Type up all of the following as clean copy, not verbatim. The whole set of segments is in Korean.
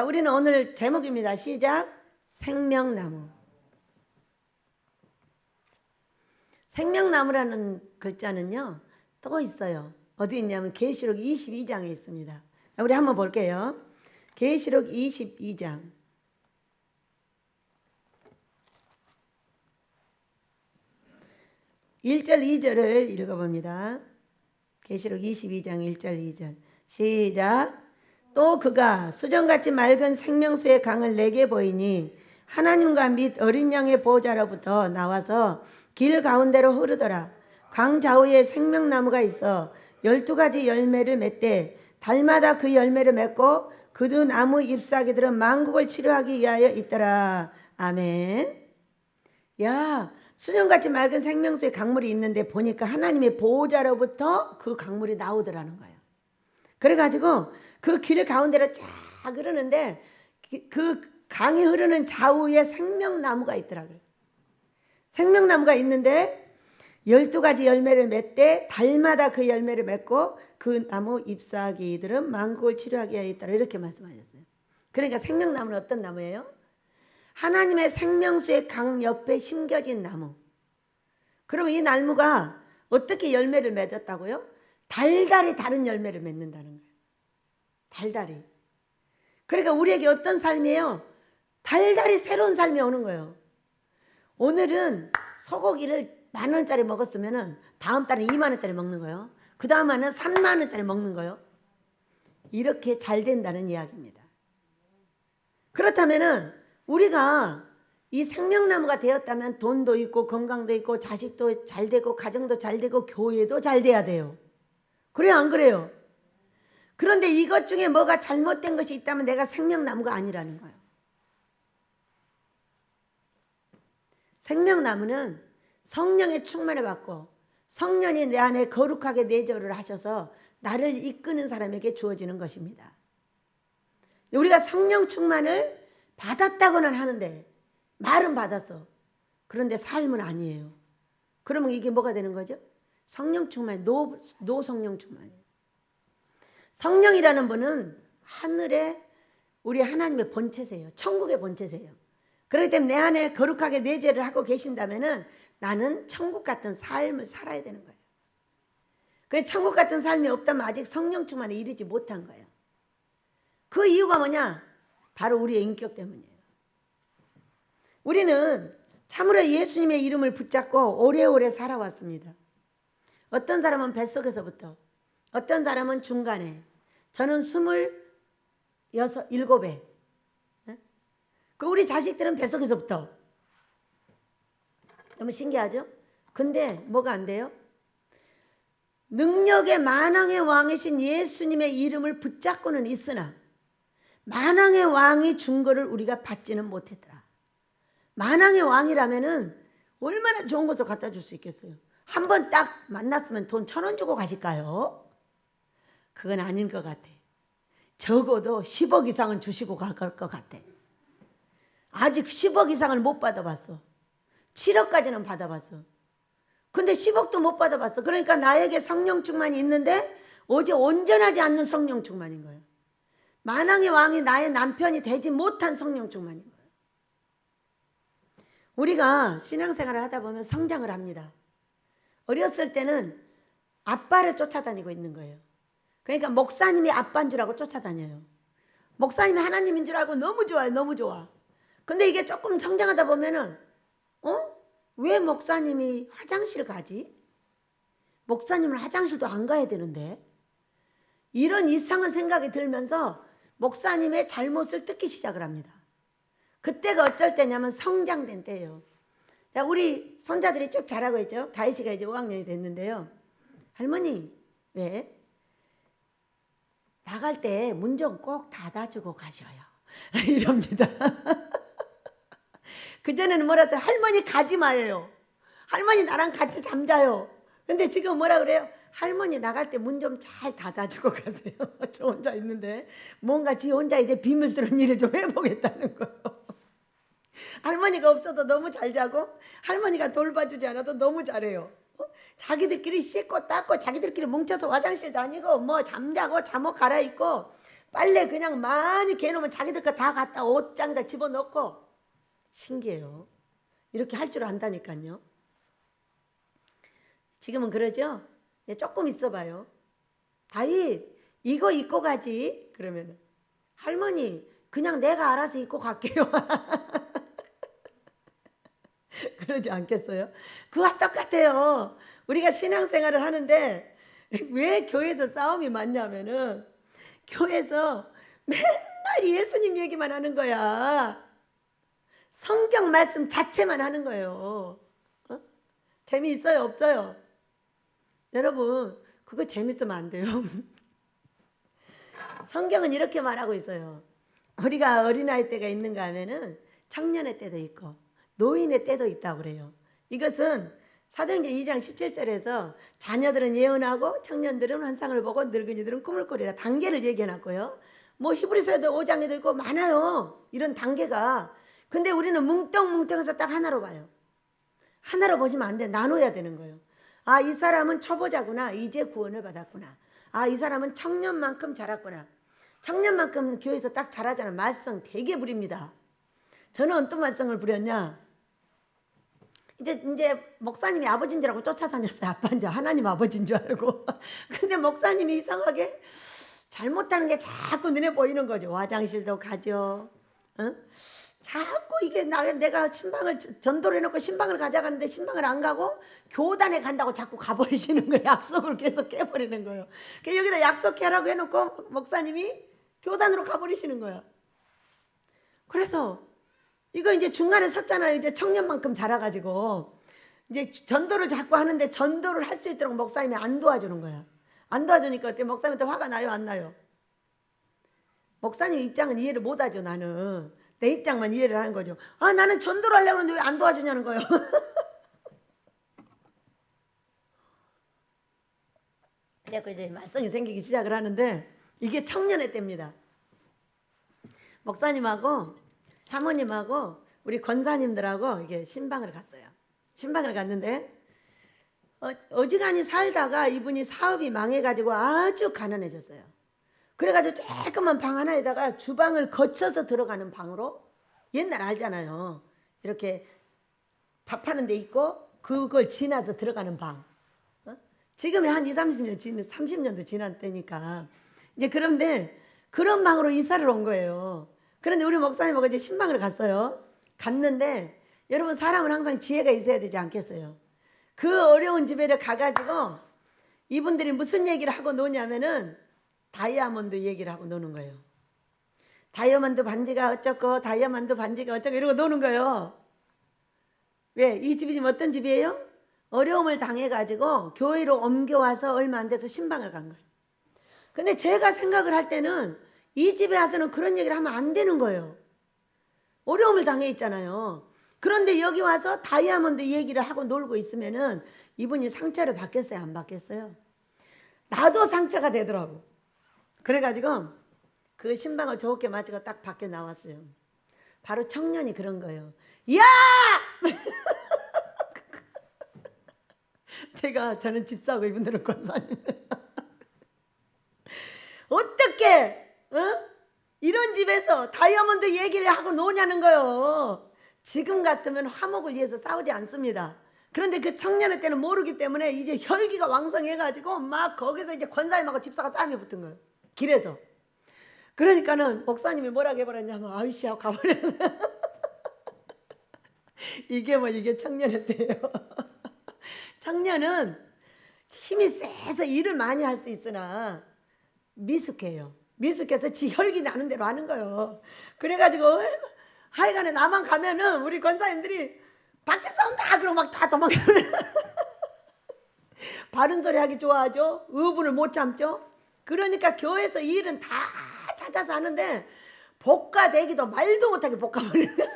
우리는 오늘 제목입니다. 시작. 생명나무. 생명나무라는 글자는요 또 있어요. 어디 있냐면 계시록 22장에 있습니다. 우리 한번 볼게요. 계시록 22장 1절 2절을 읽어봅니다. 계시록 22장 1절 2절 시작. 또 그가 수정같이 맑은 생명수의 강을 내게 보이니 하나님과 및 어린 양의 보호자로부터 나와서 길 가운데로 흐르더라. 강 좌우에 생명나무가 있어 12가지 열매를 맺되 달마다 그 열매를 맺고 그 나무 잎사귀들은 만국을 치료하기 위하여 있더라. 아멘. 야, 수정같이 맑은 생명수의 강물이 있는데 보니까 하나님의 보호자로부터 그 강물이 나오더라는 거예요. 그래가지고 그 길 가운데로 쫙 흐르는데 그 강이 흐르는 좌우에 생명나무가 있더라고요. 생명나무가 있는데 12가지 열매를 맺되 달마다 그 열매를 맺고 그 나무 잎사귀들은 만국을 치료하게 하여 있더라. 이렇게 말씀하셨어요. 그러니까 생명나무는 어떤 나무예요? 하나님의 생명수의 강 옆에 심겨진 나무. 그럼 이 나무가 어떻게 열매를 맺었다고요? 달달이 다른 열매를 맺는다는 거예요. 달달이. 그러니까 우리에게 어떤 삶이에요? 달달이 새로운 삶이 오는 거예요. 오늘은 소고기를 10,000원짜리 먹었으면 다음 달에 20,000원짜리 먹는 거예요. 그 다음에는 30,000원짜리 먹는 거예요. 이렇게 잘 된다는 이야기입니다. 그렇다면 우리가 이 생명나무가 되었다면 돈도 있고 건강도 있고 자식도 잘 되고 가정도 잘 되고 교회도 잘 돼야 돼요. 그래요 안 그래요? 그런데 이것 중에 뭐가 잘못된 것이 있다면 내가 생명나무가 아니라는 거예요. 생명나무는 성령의 충만을 받고 성령이 내 안에 거룩하게 내조를 하셔서 나를 이끄는 사람에게 주어지는 것입니다. 우리가 성령 충만을 받았다고는 하는데 말은 받았어. 그런데 삶은 아니에요. 그러면 이게 뭐가 되는 거죠? 성령 충만, 노성령 충만이에요. 성령이라는 분은 하늘에 우리 하나님의 본체세요. 천국의 본체세요. 그렇기 때문에 내 안에 거룩하게 내재를 하고 계신다면 나는 천국 같은 삶을 살아야 되는 거예요. 그래서 천국 같은 삶이 없다면 아직 성령 충만에 이르지 못한 거예요. 그 이유가 뭐냐? 바로 우리의 인격 때문이에요. 우리는 참으로 예수님의 이름을 붙잡고 오래오래 살아왔습니다. 어떤 사람은 뱃속에서부터, 어떤 사람은 중간에, 저는 27에. 그 우리 자식들은 뱃속에서부터. 너무 신기하죠? 근데 뭐가 안 돼요? 능력의 만왕의 왕이신 예수님의 이름을 붙잡고는 있으나 만왕의 왕이 준 거를 우리가 받지는 못했더라. 만왕의 왕이라면은 얼마나 좋은 것을 갖다 줄 수 있겠어요? 한 번 딱 만났으면 돈 1,000원 주고 가실까요? 그건 아닌 것 같아. 적어도 10억 이상은 주시고 갈 것 같아. 아직 10억 이상을 못 받아봤어. 7억까지는 받아봤어. 근데 10억도 못 받아봤어. 그러니까 나에게 성령 충만이 있는데 어제 온전하지 않는 성령 충만인 거예요. 만왕의 왕이 나의 남편이 되지 못한 성령 충만인 거예요. 우리가 신앙생활을 하다 보면 성장을 합니다. 어렸을 때는 아빠를 쫓아다니고 있는 거예요. 그러니까 목사님이 아빠인 줄 알고 쫓아다녀요. 목사님이 하나님인 줄 알고 너무 좋아요. 너무 좋아. 근데 이게 조금 성장하다 보면은 왜 목사님이 화장실 가지? 목사님은 화장실도 안 가야 되는데. 이런 이상한 생각이 들면서 목사님의 잘못을 뜯기 시작을 합니다. 그때가 어쩔 때냐면 성장된 때예요. 자, 우리 손자들이 쭉 자라고 있죠. 다희씨가 이제 5학년이 됐는데요. 할머니, 왜? 나갈 때 문 좀 꼭 닫아주고 가셔요. 이럽니다. 그전에는 뭐라 했어요? 할머니 가지 마요. 할머니 나랑 같이 잠자요. 근데 지금 뭐라 그래요? 할머니 나갈 때 문 좀 잘 닫아주고 가세요. 저 혼자 있는데 뭔가 지 혼자 이제 비밀스러운 일을 좀 해보겠다는 거예요. 할머니가 없어도 너무 잘 자고 할머니가 돌봐주지 않아도 너무 잘해요. 자기들끼리 씻고 닦고 자기들끼리 뭉쳐서 화장실 다니고 뭐 잠자고 잠옷 갈아입고 빨래 그냥 많이 개놓으면 자기들 거 다 갖다 옷장에다 집어넣고. 신기해요. 이렇게 할 줄 안다니까요. 지금은 그러죠? 조금 있어봐요. 다윗 이거 입고 가지. 그러면 할머니 그냥 내가 알아서 입고 갈게요. 그러지 않겠어요? 그와 똑같아요. 우리가 신앙생활을 하는데 왜 교회에서 싸움이 많냐면은 교회에서 맨날 예수님 얘기만 하는 거야. 성경 말씀 자체만 하는 거예요. 재미있어요? 없어요? 여러분 그거 재밌으면 안 돼요. 성경은 이렇게 말하고 있어요. 우리가 어린아이 때가 있는가 하면은 청년의 때도 있고 노인의 때도 있다고 그래요. 이것은 사도행전 2장 17절에서 자녀들은 예언하고 청년들은 환상을 보고 늙은이들은 꿈을 꾸리라 단계를 얘기해놨고요. 뭐 히브리서에도 5장에도 있고 많아요. 이런 단계가. 근데 우리는 뭉뚱뭉뚱해서 딱 하나로 봐요. 하나로 보시면 안 돼. 나눠야 되는 거예요. 아, 이 사람은 초보자구나. 이제 구원을 받았구나. 아, 이 사람은 청년만큼 자랐구나. 청년만큼 교회에서 딱 자라잖아. 말썽 되게 부립니다. 저는 어떤 말썽을 부렸냐. 이제 목사님이 아버지인 줄 알고 쫓아다녔어요. 아빠인 줄 하나님 아버지인 줄 알고. 근데 목사님이 이상하게 잘못하는 게 자꾸 눈에 보이는 거죠. 화장실도 가죠. 자꾸 이게 내가 신방을 전도를 해놓고 신방을 가져가는데 신방을 안 가고 교단에 간다고 자꾸 가버리시는 거예요. 약속을 계속 깨버리는 거예요. 여기다 약속해라고 해놓고 목사님이 교단으로 가버리시는 거예요. 그래서 이거 이제 중간에 섰잖아요. 이제 청년만큼 자라가지고 이제 전도를 자꾸 하는데 전도를 할 수 있도록 목사님이 안 도와주는 거야. 안 도와주니까 어때? 목사님한테 화가 나요? 안 나요? 목사님 입장은 이해를 못하죠. 나는 내 입장만 이해를 하는 거죠. 아, 나는 전도를 하려고 하는데 왜 안 도와주냐는 거예요. 그래서 이제 말썽이 생기기 시작을 하는데 이게 청년의 때입니다. 목사님하고 사모님하고 우리 권사님들하고 이게 신방을 갔어요. 신방을 갔는데 어지간히 살다가 이분이 사업이 망해가지고 아주 가난해졌어요. 그래가지고 조그만 방 하나에다가 주방을 거쳐서 들어가는 방으로, 옛날 알잖아요. 이렇게 밥하는 데 있고 그걸 지나서 들어가는 방. 지금이 한 20, 30년, 30년도 지난 때니까. 이제 그런데 그런 방으로 이사를 온 거예요. 그런데 우리 목사님하고 이제 신방을 갔어요. 갔는데 여러분 사람은 항상 지혜가 있어야 되지 않겠어요? 그 어려운 집에를 가가지고 이분들이 무슨 얘기를 하고 노냐면은 다이아몬드 얘기를 하고 노는 거예요. 다이아몬드 반지가 어쩌고 다이아몬드 반지가 어쩌고 이러고 노는 거예요. 왜? 이 집이 지금 어떤 집이에요? 어려움을 당해가지고 교회로 옮겨와서 얼마 안 돼서 신방을 간 거예요. 근데 제가 생각을 할 때는 이 집에 와서는 그런 얘기를 하면 안 되는 거예요. 어려움을 당해 있잖아요. 그런데 여기 와서 다이아몬드 얘기를 하고 놀고 있으면은 이분이 상처를 받겠어요? 안 받겠어요? 나도 상처가 되더라고. 그래가지고 그 신방을 좋게 마치고 딱 밖에 나왔어요. 바로 청년이 그런 거예요. 야! 저는 집사고 이분들은 권사님. 어떻게 이런 집에서 다이아몬드 얘기를 하고 노냐는 거예요. 지금 같으면 화목을 위해서 싸우지 않습니다. 그런데 그 청년의 때는 모르기 때문에 이제 혈기가 왕성해가지고 막 거기서 이제 권사님하고 집사가 싸움이 붙은 거예요. 길에서. 그러니까는 목사님이 뭐라고 해버렸냐면 아이씨 하고 가버렸어요. 이게 청년의 때예요. 청년은 힘이 세서 일을 많이 할 수 있으나 미숙해요. 미숙해서 지 혈기 나는 대로 하는 거예요. 그래가지고 하여간에 나만 가면은 우리 권사님들이 박집사 온다 그러고 막 다 도망가요. 바른 소리 하기 좋아하죠. 의분을 못 참죠. 그러니까 교회에서 일은 다 찾아서 하는데 복가되기도 말도 못하게 복가버리는 거예요.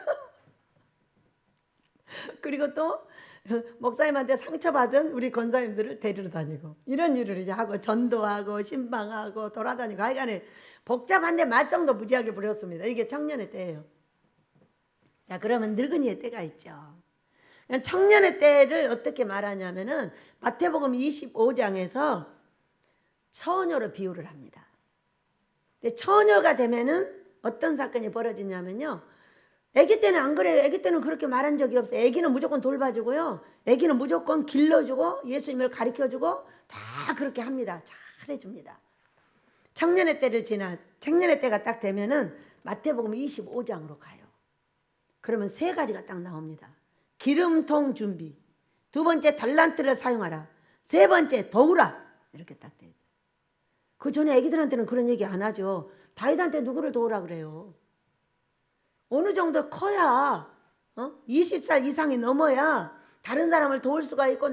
그리고 또 목사님한테 상처받은 우리 권사님들을 데리러 다니고 이런 일을 이제 하고 전도하고 신방하고 돌아다니고 하여간에 복잡한데 말썽도 무지하게 부렸습니다. 이게 청년의 때예요. 자, 그러면 늙은이의 때가 있죠. 청년의 때를 어떻게 말하냐면은 마태복음 25장에서 처녀로 비유를 합니다. 근데 처녀가 되면은 어떤 사건이 벌어지냐면요. 아기 때는 안 그래요. 아기 때는 그렇게 말한 적이 없어요. 아기는 무조건 돌봐주고요. 아기는 무조건 길러주고 예수님을 가르쳐주고 다 그렇게 합니다. 잘해줍니다. 청년의 때가 딱 되면은 마태복음 25장으로 가요. 그러면 세 가지가 딱 나옵니다. 기름통 준비, 두 번째 달란트를 사용하라, 세 번째 도우라, 이렇게 딱 돼요. 그 전에 애기들한테는 그런 얘기 안 하죠. 다윗한테 누구를 도우라 그래요? 어느 정도 커야 20살 이상이 넘어야 다른 사람을 도울 수가 있고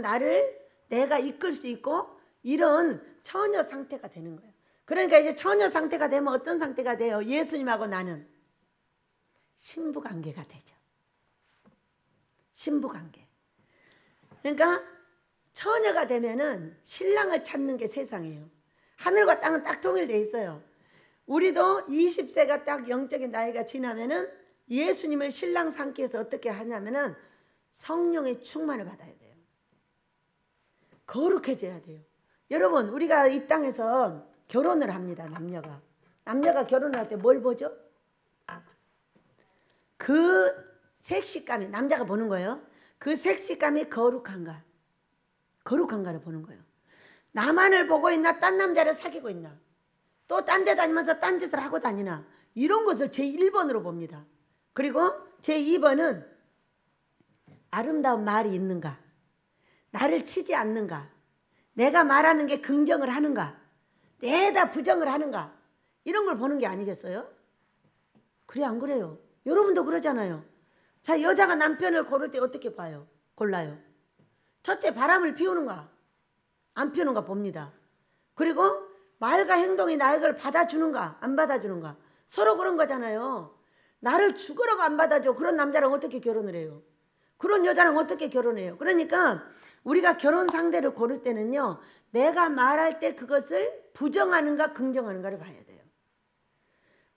내가 이끌 수 있고 이런 처녀 상태가 되는 거예요. 그러니까 이제 처녀 상태가 되면 어떤 상태가 돼요? 예수님하고 나는 신부관계가 되죠. 신부관계. 그러니까 처녀가 되면은 신랑을 찾는 게 세상이에요. 하늘과 땅은 딱 통일되어 있어요. 우리도 20세가 딱 영적인 나이가 지나면은 예수님을 신랑 삼기 위해서 어떻게 하냐면은 성령의 충만을 받아야 돼요. 거룩해져야 돼요. 여러분, 우리가 이 땅에서 결혼을 합니다. 남녀가 결혼을 할 때 뭘 보죠? 그 색식감이, 남자가 보는 거예요. 그 색식감이 거룩한가를 보는 거예요. 나만을 보고 있나, 딴 남자를 사귀고 있나, 또 딴 데 다니면서 딴 짓을 하고 다니나, 이런 것을 제1번으로 봅니다. 그리고 제2번은 아름다운 말이 있는가, 나를 치지 않는가, 내가 말하는 게 긍정을 하는가, 내다 부정을 하는가, 이런 걸 보는 게 아니겠어요? 그래 안 그래요? 여러분도 그러잖아요. 자, 여자가 남편을 고를 때 어떻게 골라요? 첫째, 바람을 피우는가 안 피우는가 봅니다. 그리고 말과 행동이 나에게 받아주는가 안 받아주는가, 서로 그런 거잖아요. 나를 죽으라고 안 받아줘. 그런 남자랑 어떻게 결혼을 해요? 그런 여자랑 어떻게 결혼해요? 그러니까 우리가 결혼 상대를 고를 때는요, 내가 말할 때 그것을 부정하는가 긍정하는가를 봐야 돼요.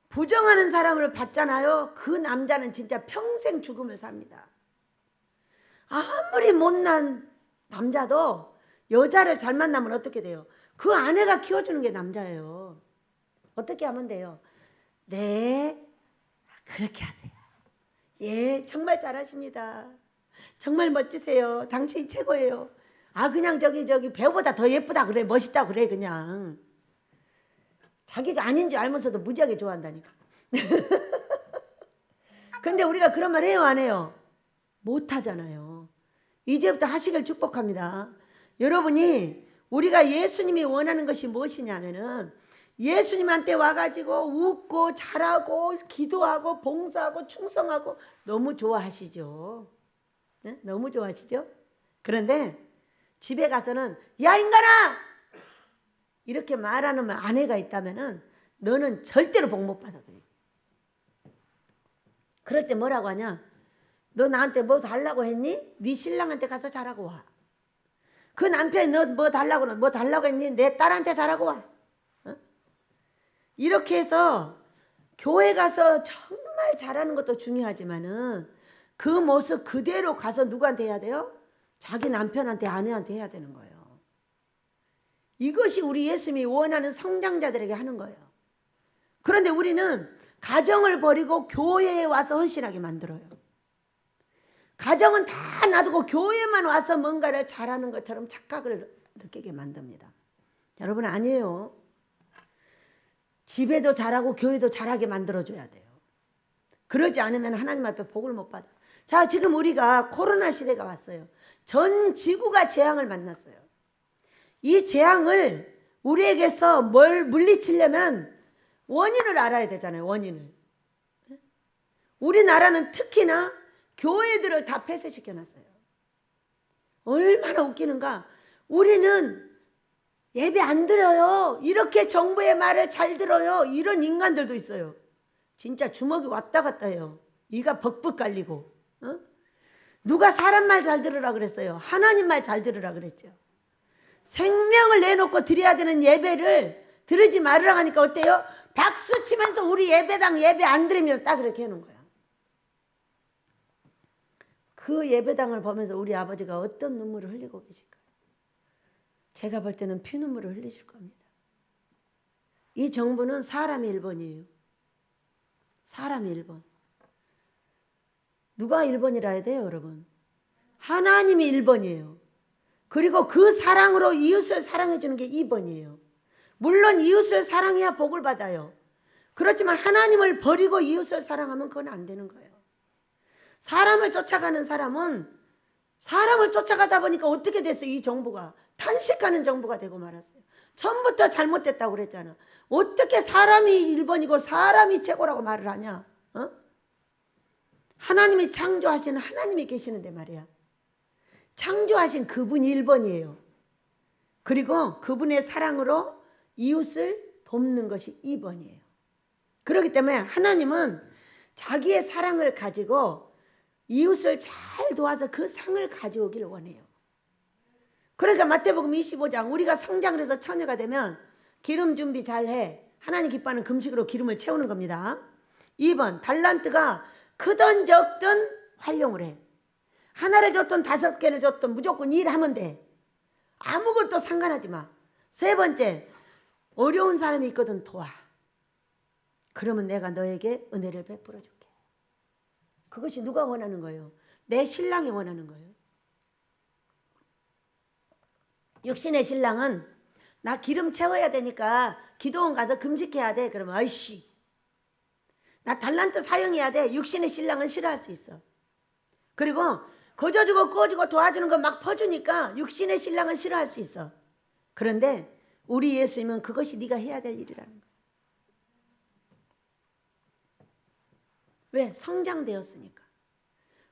부정하는 사람을 봤잖아요. 그 남자는 진짜 평생 죽음을 삽니다. 아무리 못난 남자도 여자를 잘 만나면 어떻게 돼요? 그 아내가 키워주는 게 남자예요. 어떻게 하면 돼요? 네, 그렇게 하세요. 예, 정말 잘하십니다. 정말 멋지세요. 당신이 최고예요. 아, 그냥 저기 배우보다 더 예쁘다 그래, 멋있다 그래. 그냥 자기가 아닌 줄 알면서도 무지하게 좋아한다니까. 근데 우리가 그런 말 해요 안 해요? 못하잖아요. 이제부터 하시길 축복합니다. 여러분이, 우리가 예수님이 원하는 것이 무엇이냐면은 예수님한테 와가지고 웃고 잘하고 기도하고 봉사하고 충성하고 너무 좋아하시죠. 네? 너무 좋아하시죠. 그런데 집에 가서는 야 인간아 이렇게 말하는 아내가 있다면은 너는 절대로 복 못 받아. 그럴 때 뭐라고 하냐? 너 나한테 뭐 달라고 했니? 네 신랑한테 가서 잘하고 와. 그 남편이 너 뭐 달라고 했니? 내 딸한테 잘하고 와. 어? 이렇게 해서 교회 가서 정말 잘하는 것도 중요하지만은 그 모습 그대로 가서 누구한테 해야 돼요? 자기 남편한테, 아내한테 해야 되는 거예요. 이것이 우리 예수님이 원하는 성장자들에게 하는 거예요. 그런데 우리는 가정을 버리고 교회에 와서 헌신하게 만들어요. 가정은 다 놔두고 교회만 와서 뭔가를 잘하는 것처럼 착각을 느끼게 만듭니다. 여러분, 아니에요. 집에도 잘하고 교회도 잘하게 만들어줘야 돼요. 그러지 않으면 하나님 앞에 복을 못 받아. 자, 지금 우리가 코로나 시대가 왔어요. 전 지구가 재앙을 만났어요. 이 재앙을 우리에게서 뭘 물리치려면 원인을 알아야 되잖아요. 원인을. 우리나라는 특히나 교회들을 다 폐쇄시켜놨어요. 얼마나 웃기는가. 우리는 예배 안 드려요. 이렇게 정부의 말을 잘 들어요. 이런 인간들도 있어요. 진짜 주먹이 왔다 갔다 해요. 이가 벅벅 갈리고. 누가 사람 말 잘 들으라 그랬어요? 하나님 말 잘 들으라 그랬죠. 생명을 내놓고 드려야 되는 예배를 들으지 말으라 하니까 어때요? 박수 치면서 우리 예배당 예배 안 드립니다. 딱 그렇게 해놓은 거야. 그 예배당을 보면서 우리 아버지가 어떤 눈물을 흘리고 계실까요? 제가 볼 때는 피눈물을 흘리실 겁니다. 이 정부는 사람이 1번이에요. 사람이 1번. 누가 1번이라 해야 돼요, 여러분? 하나님이 1번이에요. 그리고 그 사랑으로 이웃을 사랑해 주는 게 2번이에요. 물론 이웃을 사랑해야 복을 받아요. 그렇지만 하나님을 버리고 이웃을 사랑하면 그건 안 되는 거예요. 사람을 쫓아가는 사람은 사람을 쫓아가다 보니까 어떻게 됐어요? 이 정부가 탄식하는 정부가 되고 말았어요. 처음부터 잘못됐다고 그랬잖아. 어떻게 사람이 1번이고 사람이 최고라고 말을 하냐? 하나님이 창조하신 하나님이 계시는데 말이야. 창조하신 그분이 1번이에요. 그리고 그분의 사랑으로 이웃을 돕는 것이 2번이에요. 그렇기 때문에 하나님은 자기의 사랑을 가지고 이웃을 잘 도와서 그 상을 가져오길 원해요. 그러니까 마태복음 25장 우리가 성장을 해서 처녀가 되면 기름 준비 잘해. 하나님 기뻐하는 금식으로 기름을 채우는 겁니다. 2번 달란트가 크든 적든 활용을 해. 하나를 줬든 5개를 줬든 무조건 일하면 돼. 아무것도 상관하지 마. 3번째 어려운 사람이 있거든 도와. 그러면 내가 너에게 은혜를 베풀어 줄게. 그것이 누가 원하는 거예요? 내 신랑이 원하는 거예요. 육신의 신랑은 나 기름 채워야 되니까 기도원 가서 금식해야 돼. 그러면 아이씨 나 달란트 사용해야 돼. 육신의 신랑은 싫어할 수 있어. 그리고 거저주고 꺼주고 도와주는 거 막 퍼주니까 육신의 신랑은 싫어할 수 있어. 그런데 우리 예수님은 그것이 네가 해야 될 일이라는 거야. 왜? 성장되었으니까.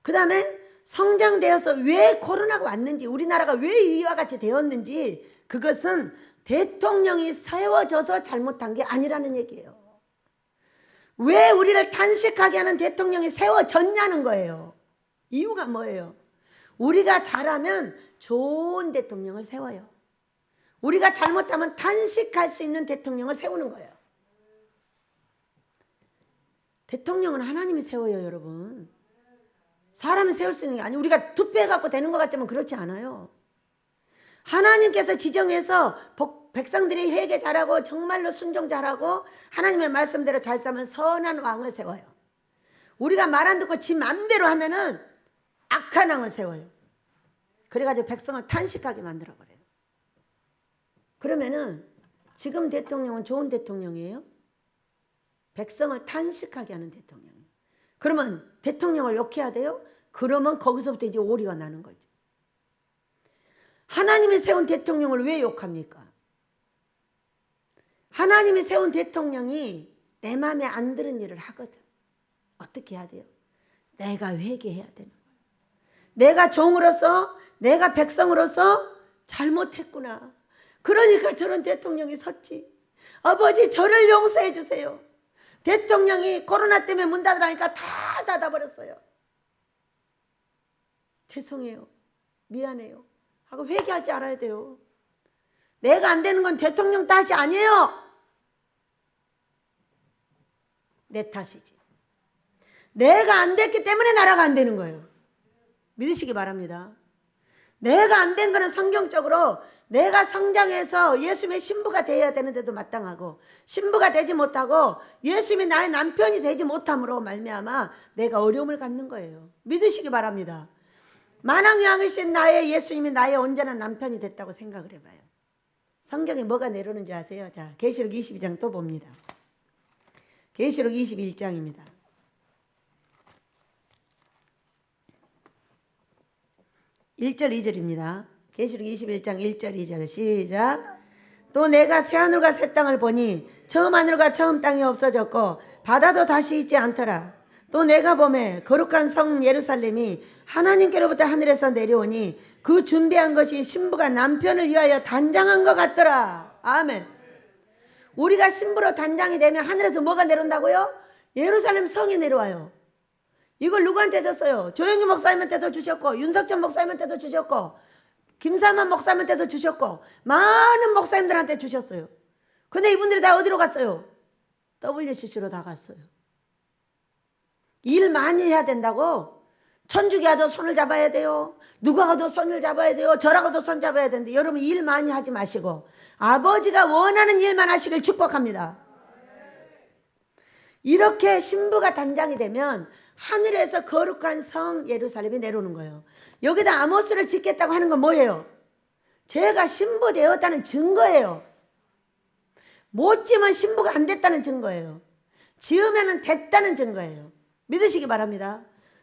그 다음에 성장되어서 왜 코로나가 왔는지 우리나라가 왜 이와 같이 되었는지 그것은 대통령이 세워져서 잘못한 게 아니라는 얘기예요. 왜 우리를 탄식하게 하는 대통령이 세워졌냐는 거예요. 이유가 뭐예요? 우리가 잘하면 좋은 대통령을 세워요. 우리가 잘못하면 탄식할 수 있는 대통령을 세우는 거예요. 대통령은 하나님이 세워요, 여러분. 사람이 세울 수 있는 게 아니에요. 우리가 투표해갖고 되는 것 같지만 그렇지 않아요. 하나님께서 지정해서 백성들이 회개 잘하고 정말로 순종 잘하고 하나님의 말씀대로 잘 살면 선한 왕을 세워요. 우리가 말 안 듣고 지 맘대로 하면은 악한 왕을 세워요. 그래가지고 백성을 탄식하게 만들어버려요. 그러면은 지금 대통령은 좋은 대통령이에요? 백성을 탄식하게 하는 대통령이에요. 그러면 대통령을 욕해야 돼요? 그러면 거기서부터 이제 오리가 나는 거죠. 하나님이 세운 대통령을 왜 욕합니까? 하나님이 세운 대통령이 내 마음에 안 드는 일을 하거든. 어떻게 해야 돼요? 내가 회개해야 되는 거예요. 내가 종으로서 내가 백성으로서 잘못했구나. 그러니까 저런 대통령이 섰지. 아버지 저를 용서해 주세요. 대통령이 코로나 때문에 문 닫으라니까 다 닫아버렸어요. 죄송해요. 미안해요. 하고 회개할 줄 알아야 돼요. 내가 안 되는 건 대통령 탓이 아니에요. 내 탓이지. 내가 안 됐기 때문에 나라가 안 되는 거예요. 믿으시기 바랍니다. 내가 안 된 거는 성경적으로 내가 성장해서 예수님의 신부가 되어야 되는데도 마땅하고 신부가 되지 못하고 예수님이 나의 남편이 되지 못함으로 말미암아 내가 어려움을 갖는 거예요. 믿으시기 바랍니다. 만왕왕이신 나의 예수님이 나의 온전한 남편이 됐다고 생각을 해봐요. 성경에 뭐가 내려오는지 아세요? 자, 계시록 22장 또 봅니다. 계시록 21장입니다. 1절 2절입니다. 계시록 21장 1절 2절 시작. 또 내가 새하늘과 새 땅을 보니 처음 하늘과 처음 땅이 없어졌고 바다도 다시 있지 않더라. 또 내가 보매 거룩한 성 예루살렘이 하나님께로부터 하늘에서 내려오니 그 준비한 것이 신부가 남편을 위하여 단장한 것 같더라. 아멘. 우리가 신부로 단장이 되면 하늘에서 뭐가 내려온다고요? 예루살렘 성이 내려와요. 이걸 누구한테 줬어요? 조영기 목사님한테도 주셨고 윤석천 목사님한테도 주셨고 김삼만 목사님한테도 주셨고 많은 목사님들한테 주셨어요. 근데 이분들이 다 어디로 갔어요? WCC로 다 갔어요. 일 많이 해야 된다고 천주교와도 손을 잡아야 돼요. 누구하고도 손을 잡아야 돼요. 저라고도 손 잡아야 되는데 여러분 일 많이 하지 마시고 아버지가 원하는 일만 하시길 축복합니다. 이렇게 신부가 단장이 되면 하늘에서 거룩한 성 예루살렘이 내려오는 거예요. 여기다 아모스를 짓겠다고 하는 건 뭐예요? 제가 신부 되었다는 증거예요. 못 지으면 신부가 안 됐다는 증거예요. 지으면 됐다는 증거예요. 믿으시기 바랍니다.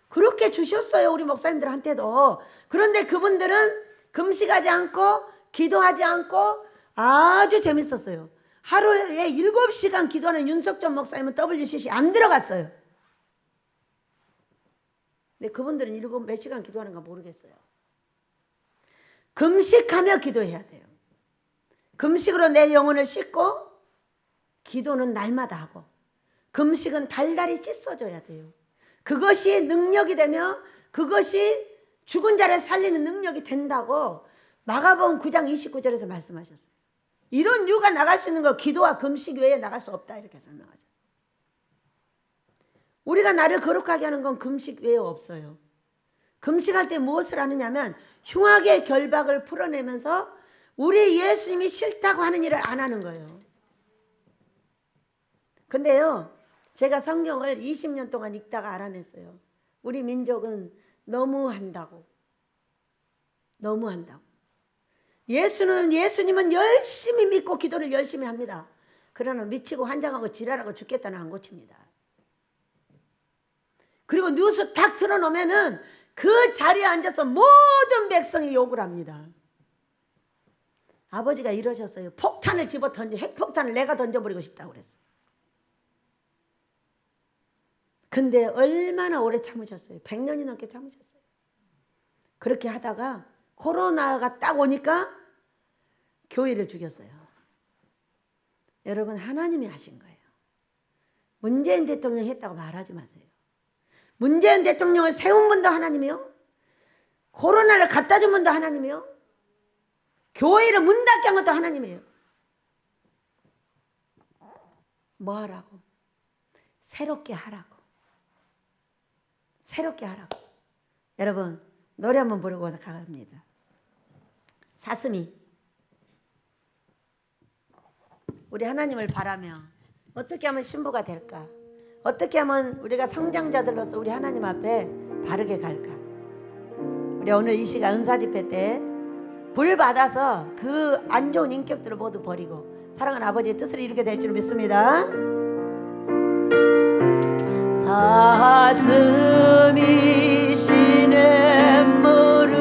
그렇게 주셨어요. 우리 목사님들한테도. 그런데 그분들은 금식하지 않고 기도하지 않고 아주 재밌었어요. 하루에 7시간 기도하는 윤석전 목사님은 WCC 안 들어갔어요. 근데 그분들은 몇 시간 기도하는가 모르겠어요. 금식하며 기도해야 돼요. 금식으로 내 영혼을 씻고 기도는 날마다 하고 금식은 달달이 씻어줘야 돼요. 그것이 능력이 되며 그것이 죽은 자를 살리는 능력이 된다고 마가복음 9장 29절에서 말씀하셨어요. 이런 유가 나갈 수 있는 거 기도와 금식 외에 나갈 수 없다 이렇게 설명하셨어요. 우리가 나를 거룩하게 하는 건 금식 외에 없어요. 금식할 때 무엇을 하느냐면 흉악의 결박을 풀어내면서 우리 예수님이 싫다고 하는 일을 안 하는 거예요. 근데요, 제가 성경을 20년 동안 읽다가 알아냈어요. 우리 민족은 너무 한다고. 예수님은 열심히 믿고 기도를 열심히 합니다. 그러나 미치고 환장하고 지랄하고 죽겠다는 안 고칩니다. 그리고 뉴스 딱 틀어놓으면은 그 자리에 앉아서 모든 백성이 욕을 합니다. 아버지가 이러셨어요. 폭탄을 집어 던져, 핵폭탄을 내가 던져버리고 싶다고 그랬어요. 근데 얼마나 오래 참으셨어요? 100년이 넘게 참으셨어요. 그렇게 하다가 코로나가 딱 오니까 교회를 죽였어요. 여러분 하나님이 하신 거예요. 문재인 대통령이 했다고 말하지 마세요. 문재인 대통령을 세운 분도 하나님이요. 코로나를 갖다 준 분도 하나님이요. 교회를 문 닫게 한 것도 하나님이에요. 뭐 하라고? 새롭게 하라고. 여러분 노래 한번 부르고 가갑니다. 사슴이 우리 하나님을 바라며 어떻게 하면 신부가 될까? 어떻게 하면 우리가 성장자들로서 우리 하나님 앞에 바르게 갈까? 우리 오늘 이 시간 은사 집회 때 불 받아서 그 안 좋은 인격들을 모두 버리고 사랑하는 아버지의 뜻을 이루게 될 줄 믿습니다. 사슴이 시냇물을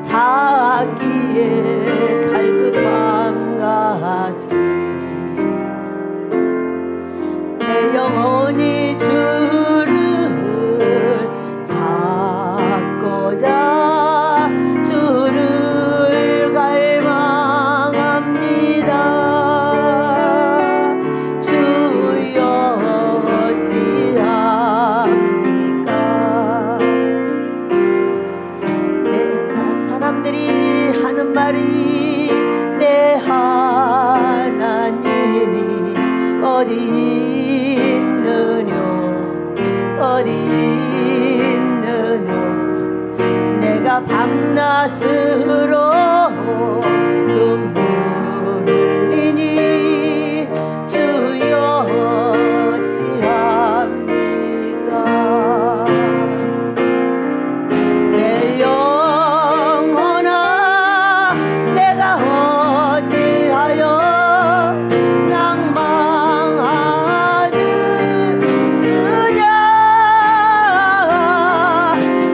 찾기에 갈급함 같이 내 영혼이 주를 찾고자 주를 갈망합니다. 주여 어찌합니까? 사람들이 하는 말이 내 하나님이 어디 있느냐 내가 밤낮으로 눈물을 흘리니 주여 어찌합니까? 내 영혼아 내가 어찌하여 낭망하느냐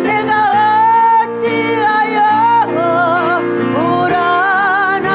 내가 어찌하여 불안하느냐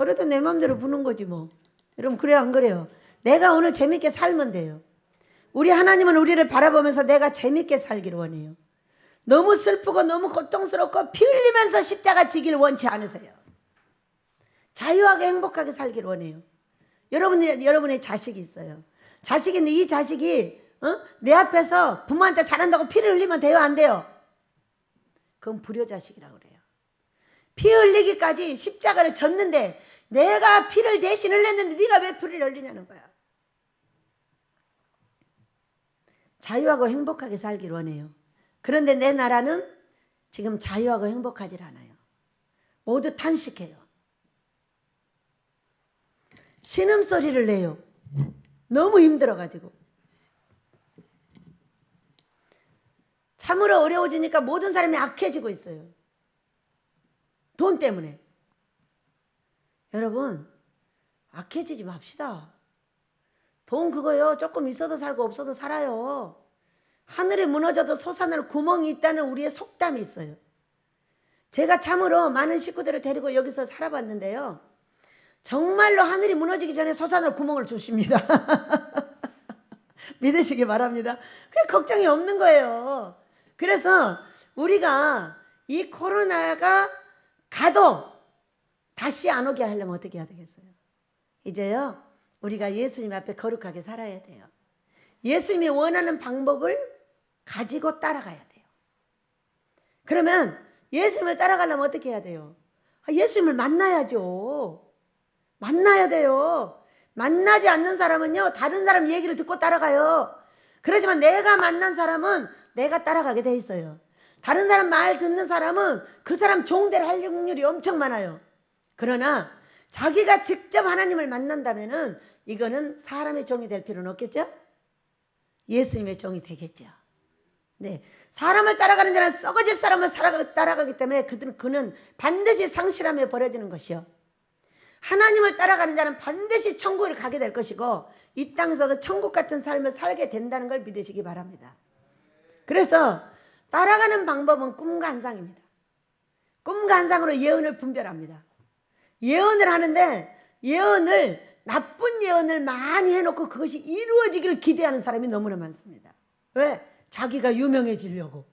그래도 내 맘대로 부는 거지 뭐. 여러분 그래요 안 그래요? 내가 오늘 재밌게 살면 돼요. 우리 하나님은 우리를 바라보면서 내가 재밌게 살기를 원해요. 너무 슬프고 너무 고통스럽고 피 흘리면서 십자가 지기를 원치 않으세요. 자유하게 행복하게 살기를 원해요. 여러분의 자식이 있어요. 자식이 있는데 이 자식이 내 앞에서 부모한테 잘한다고 피를 흘리면 돼요 안 돼요? 그건 불효자식이라고 그래요. 피 흘리기까지 십자가를 졌는데 내가 피를 대신 흘렸는데 네가 왜 피를 흘리냐는 거야. 자유하고 행복하게 살기를 원해요. 그런데 내 나라는 지금 자유하고 행복하지 않아요. 모두 탄식해요. 신음소리를 내요. 너무 힘들어가지고. 참으로 어려워지니까 모든 사람이 악해지고 있어요. 돈 때문에. 여러분 악해지지 맙시다. 돈 그거요 조금 있어도 살고 없어도 살아요. 하늘이 무너져도 솟아날 구멍이 있다는 우리의 속담이 있어요. 제가 참으로 많은 식구들을 데리고 여기서 살아봤는데요. 정말로 하늘이 무너지기 전에 솟아날 구멍을 주십니다. 믿으시기 바랍니다. 그게 걱정이 없는 거예요. 그래서 우리가 이 코로나가 가도 다시 안 오게 하려면 어떻게 해야 되겠어요? 이제요 우리가 예수님 앞에 거룩하게 살아야 돼요. 예수님이 원하는 방법을 가지고 따라가야 돼요. 그러면 예수님을 따라가려면 어떻게 해야 돼요? 예수님을 만나야죠. 만나야 돼요. 만나지 않는 사람은요 다른 사람 얘기를 듣고 따라가요. 그렇지만 내가 만난 사람은 내가 따라가게 돼 있어요. 다른 사람 말 듣는 사람은 그 사람 종대로 할 확률이 엄청 많아요. 그러나 자기가 직접 하나님을 만난다면은 이거는 사람의 종이 될 필요는 없겠죠? 예수님의 종이 되겠죠. 네, 사람을 따라가는 자는 썩어질 사람을 따라가기 때문에 그는 반드시 상실함에 버려지는 것이요. 하나님을 따라가는 자는 반드시 천국을 가게 될 것이고 이 땅에서도 천국 같은 삶을 살게 된다는 걸 믿으시기 바랍니다. 그래서 따라가는 방법은 꿈과 환상입니다. 꿈과 환상으로 예언을 분별합니다. 예언을 하는데 예언을 나쁜 예언을 많이 해놓고 그것이 이루어지기를 기대하는 사람이 너무나 많습니다. 왜? 자기가 유명해지려고.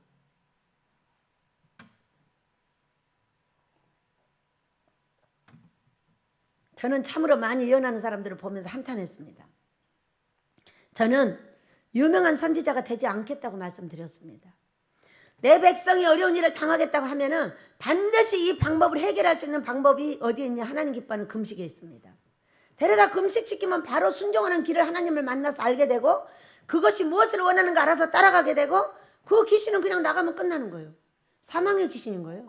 저는 참으로 많이 예언하는 사람들을 보면서 한탄했습니다. 저는 유명한 선지자가 되지 않겠다고 말씀드렸습니다. 내 백성이 어려운 일을 당하겠다고 하면은 반드시 이 방법을 해결할 수 있는 방법이 어디에 있냐? 하나님 기뻐하는 금식에 있습니다. 데려다 금식시키면 바로 순종하는 길을 하나님을 만나서 알게 되고 그것이 무엇을 원하는가 알아서 따라가게 되고 그 귀신은 그냥 나가면 끝나는 거예요. 사망의 귀신인 거예요.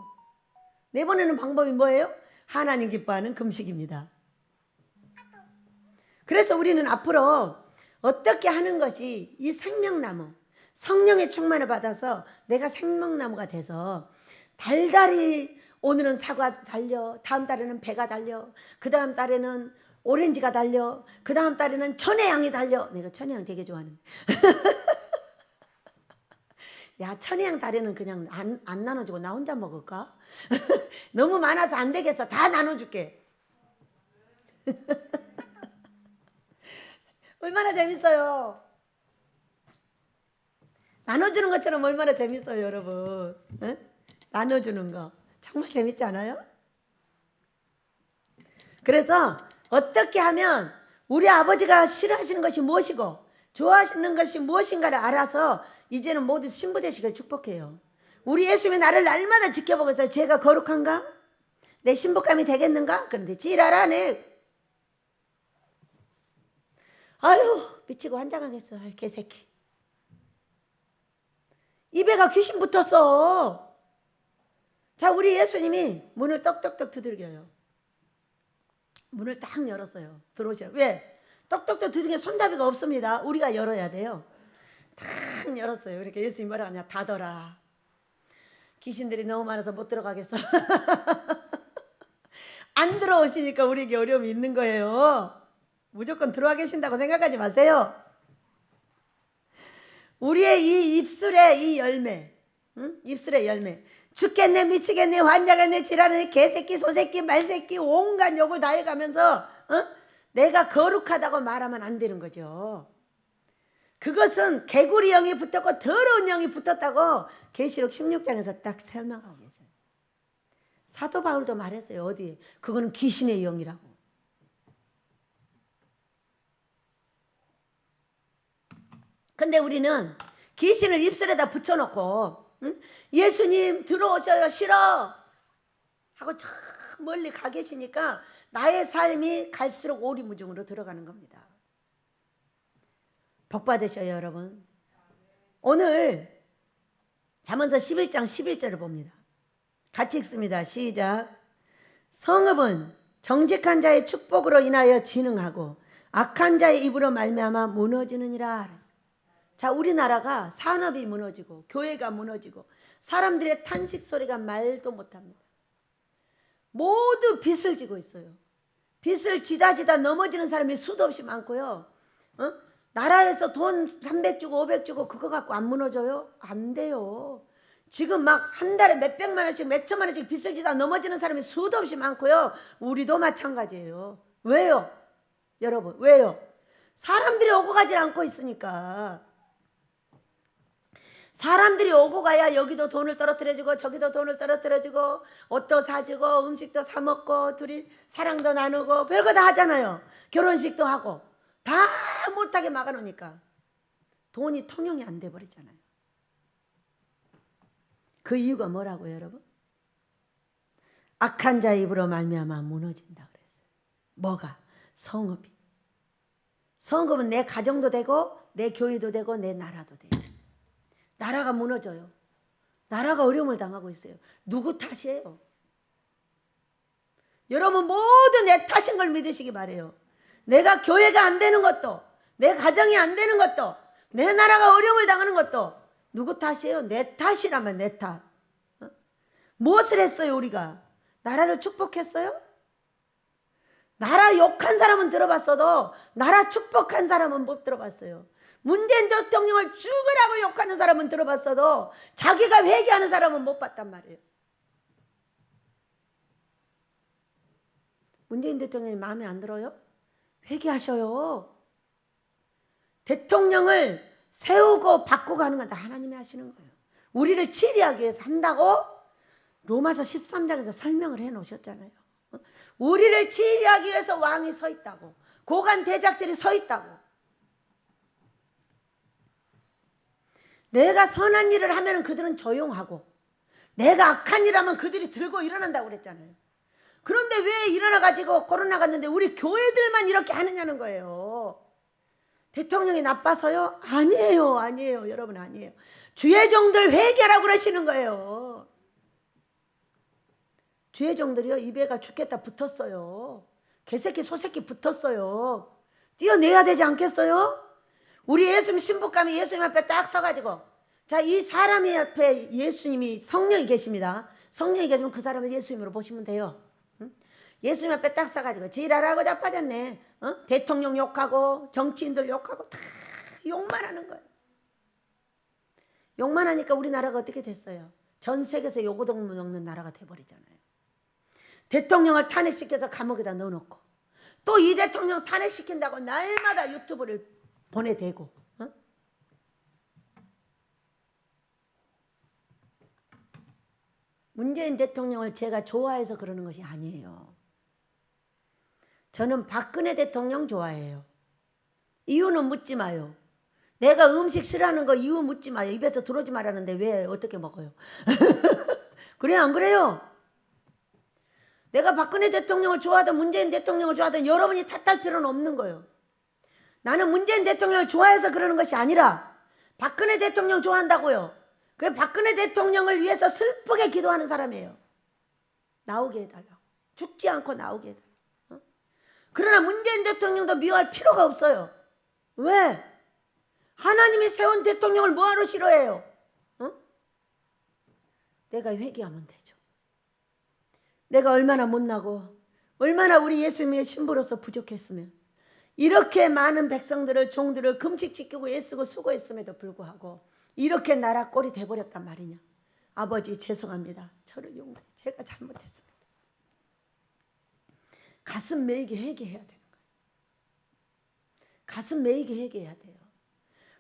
내보내는 방법이 뭐예요? 하나님 기뻐하는 금식입니다. 그래서 우리는 앞으로 어떻게 하는 것이 이 생명나무 성령의 충만을 받아서 내가 생명나무가 돼서 달달이 오늘은 사과 달려 다음 달에는 배가 달려 그 다음 달에는 오렌지가 달려 그 다음 달에는 천혜향이 달려. 내가 천혜향 되게 좋아하는 야 천혜향 달에는 그냥 안 나눠주고 나 혼자 먹을까? 너무 많아서 안 되겠어. 다 나눠줄게. 얼마나 재밌어요. 나눠주는 것처럼 얼마나 재밌어요 여러분. 응? 나눠주는 거 정말 재밌지 않아요? 그래서 어떻게 하면 우리 아버지가 싫어하시는 것이 무엇이고 좋아하시는 것이 무엇인가를 알아서 이제는 모두 신부되시길 축복해요. 우리 예수님이 나를 날마다 지켜보고 있어요. 제가 거룩한가? 내 신부감이 되겠는가? 그런데 지랄하네. 아유 미치고 환장하겠어. 개새끼. 입에가 귀신 붙었어. 자 우리 예수님이 문을 떡떡떡 두들겨요. 문을 딱 열었어요. 들어오시라. 왜? 떡떡떡 두들겨 손잡이가 없습니다. 우리가 열어야 돼요. 딱 열었어요. 이렇게 예수님 뭐라 하냐? 닫아라. 귀신들이 너무 많아서 못 들어가겠어. 안 들어오시니까 우리에게 어려움이 있는 거예요. 무조건 들어와 계신다고 생각하지 마세요. 우리의 이 입술의 이 열매, 응? 입술의 열매. 죽겠네, 미치겠네, 환장했네, 지랄하네, 개새끼, 소새끼, 말새끼, 온갖 욕을 다 해가면서 내가 거룩하다고 말하면 안 되는 거죠. 그것은 개구리 영이 붙었고 더러운 영이 붙었다고 계시록 16장에서 딱 설명하고 계세요. 사도 바울도 말했어요. 어디에? 그거는 귀신의 영이라고. 근데 우리는 귀신을 입술에다 붙여놓고 예수님 들어오셔요, 싫어 하고 저 멀리 가 계시니까 나의 삶이 갈수록 오리무중으로 들어가는 겁니다. 복 받으셔요, 여러분. 오늘 잠언서 11장 11절을 봅니다. 같이 읽습니다. 시작. 성읍은 정직한 자의 축복으로 인하여 진흥하고 악한 자의 입으로 말미암아 무너지느니라. 자, 우리나라가 산업이 무너지고 교회가 무너지고 사람들의 탄식 소리가 말도 못합니다. 모두 빚을 지고 있어요. 빚을 지다 넘어지는 사람이 수도 없이 많고요. 나라에서 돈 300 주고 500 주고 그거 갖고 안 무너져요? 안 돼요. 지금 막 한 달에 몇백만 원씩 몇천만 원씩 빚을 지다 넘어지는 사람이 수도 없이 많고요. 우리도 마찬가지예요. 왜요? 여러분, 왜요? 사람들이 오고 가지 않고 있으니까. 사람들이 오고 가야 여기도 돈을 떨어뜨려주고 저기도 돈을 떨어뜨려주고 옷도 사주고 음식도 사 먹고 둘이 사랑도 나누고 별거 다 하잖아요. 결혼식도 하고 다 못하게 막아놓으니까 돈이 통용이 안 돼버리잖아요. 그 이유가 뭐라고요, 여러분? 악한 자의 입으로 말미암아 무너진다 그랬어요. 뭐가? 성읍이. 성읍은 내 가정도 되고 내 교회도 되고 내 나라도 돼요. 나라가 무너져요. 나라가 어려움을 당하고 있어요. 누구 탓이에요? 여러분 모두 내 탓인 걸 믿으시기 바래요. 내가 교회가 안 되는 것도 내 가정이 안 되는 것도 내 나라가 어려움을 당하는 것도 누구 탓이에요? 내 탓이라면 내 탓. 무엇을 했어요 우리가? 나라를 축복했어요? 나라 욕한 사람은 들어봤어도 나라 축복한 사람은 못 들어봤어요. 문재인 대통령을 죽으라고 욕하는 사람은 들어봤어도 자기가 회개하는 사람은 못 봤단 말이에요. 문재인 대통령이 마음에 안 들어요? 회개하셔요. 대통령을 세우고 바꾸고 하는 건 다 하나님이 하시는 거예요. 우리를 치리하기 위해서 한다고 로마서 13장에서 설명을 해 놓으셨잖아요. 우리를 치리하기 위해서 왕이 서 있다고. 고관 대작들이 서 있다고. 내가 선한 일을 하면 그들은 조용하고 내가 악한 일을 하면 그들이 들고 일어난다고 그랬잖아요. 그런데 왜 일어나가지고 코로나 갔는데 우리 교회들만 이렇게 하느냐는 거예요. 대통령이 나빠서요? 아니에요. 아니에요. 여러분 아니에요. 주의 종들 회개하라고 그러시는 거예요. 주의 종들이요. 입에가 죽겠다 붙었어요. 개새끼 소새끼 붙었어요. 띄어내야 되지 않겠어요? 우리 예수님 신부감이 예수님 앞에 딱 서가지고 자, 이 사람이 앞에 예수님이 성령이 계십니다. 성령이 계시면 그 사람을 예수님으로 보시면 돼요. 예수님 앞에 딱 서가지고 지랄하고 자빠졌네. 대통령 욕하고 정치인들 욕하고 다 욕만 하는 거예요. 욕만 하니까 우리나라가 어떻게 됐어요? 전 세계에서 요고동 먹는 나라가 돼버리잖아요. 대통령을 탄핵시켜서 감옥에다 넣어놓고 또 이 대통령 탄핵시킨다고 날마다 유튜브를 보내대고 문재인 대통령을 제가 좋아해서 그러는 것이 아니에요. 저는 박근혜 대통령 좋아해요. 이유는 묻지 마요. 내가 음식 싫어하는 거 이유 묻지 마요. 입에서 들어오지 말라는데 왜 어떻게 먹어요? 그래요 안 그래요? 내가 박근혜 대통령을 좋아하든 문재인 대통령을 좋아하든 여러분이 탓할 필요는 없는 거예요. 나는 문재인 대통령을 좋아해서 그러는 것이 아니라 박근혜 대통령 좋아한다고요. 그 박근혜 대통령을 위해서 슬프게 기도하는 사람이에요. 나오게 해달라고. 죽지 않고 나오게 해달라고. 그러나 문재인 대통령도 미워할 필요가 없어요. 왜? 하나님이 세운 대통령을 뭐하러 싫어해요? 내가 회개하면 되죠. 내가 얼마나 못나고 얼마나 우리 예수님의 신부로서 부족했으면 이렇게 많은 백성들을 종들을 금식 지키고 애쓰고 수고했음에도 불구하고 이렇게 나라 꼴이 돼버렸단 말이냐. 아버지 죄송합니다. 저를 용서해. 제가 잘못했습니다. 가슴 메이게 회개해야 되는 거예요. 가슴 메이게 회개해야 돼요.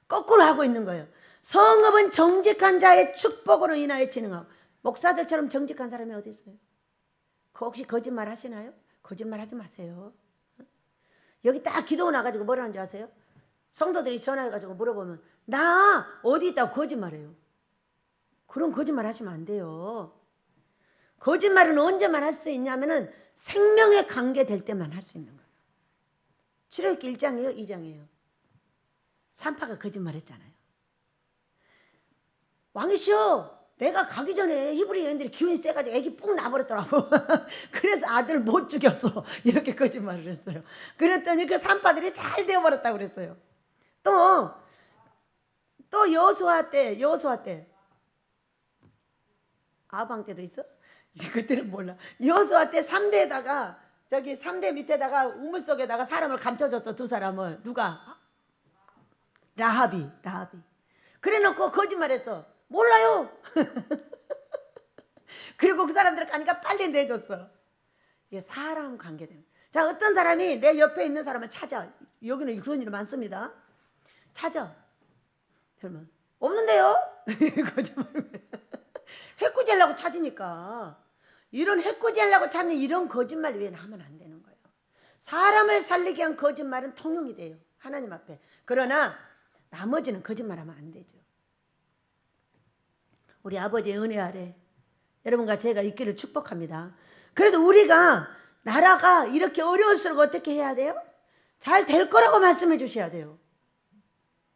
거꾸로 하고 있는 거예요. 성읍은 정직한 자의 축복으로 인하여 진흥하고. 목사들처럼 정직한 사람이 어디 있어요? 혹시 거짓말 하시나요? 거짓말 하지 마세요. 여기 딱 기도 나가지고 뭐라는 줄 아세요? 성도들이 전화해가지고 물어보면 나 어디 있다고 거짓말해요. 그런 거짓말 하시면 안 돼요. 거짓말은 언제만 할 수 있냐면은 생명에 관계될 때만 할 수 있는 거예요. 출애굽기 1장이에요? 2장이에요? 산파가 거짓말했잖아요. 왕이시여, 내가 가기 전에 히브리 여인들이 기운이 세가지고 애기 뿡 나버렸더라고. 그래서 아들 못 죽였어. 이렇게 거짓말을 했어요. 그랬더니 그 산파들이 잘 되어버렸다고 그랬어요. 또 여호수아 때 아방 때도 있어? 그때는 몰라. 여호수아 때 3대에다가 저기 3대 밑에다가 우물 속에다가 사람을 감춰줬어. 두 사람을. 누가? 라합이. 그래놓고 거짓말했어. 몰라요. 그리고 그 사람들 가니까 빨리 내줬어. 이게 사람 관계되는. 자, 어떤 사람이 내 옆에 있는 사람을 찾아. 여기는 그런 일 많습니다. 찾아. 그러면 없는데요? 거짓말을 해꾸지하려고 찾으니까. 이런 해꾸지하려고 찾는 이런 거짓말 외에는 하면 안 되는 거예요. 사람을 살리게 위한 거짓말은 통용이 돼요. 하나님 앞에. 그러나 나머지는 거짓말하면 안 되죠. 우리 아버지의 은혜 아래 여러분과 제가 있기를 축복합니다. 그래도 우리가 나라가 이렇게 어려울수록 어떻게 해야 돼요? 잘 될 거라고 말씀해 주셔야 돼요.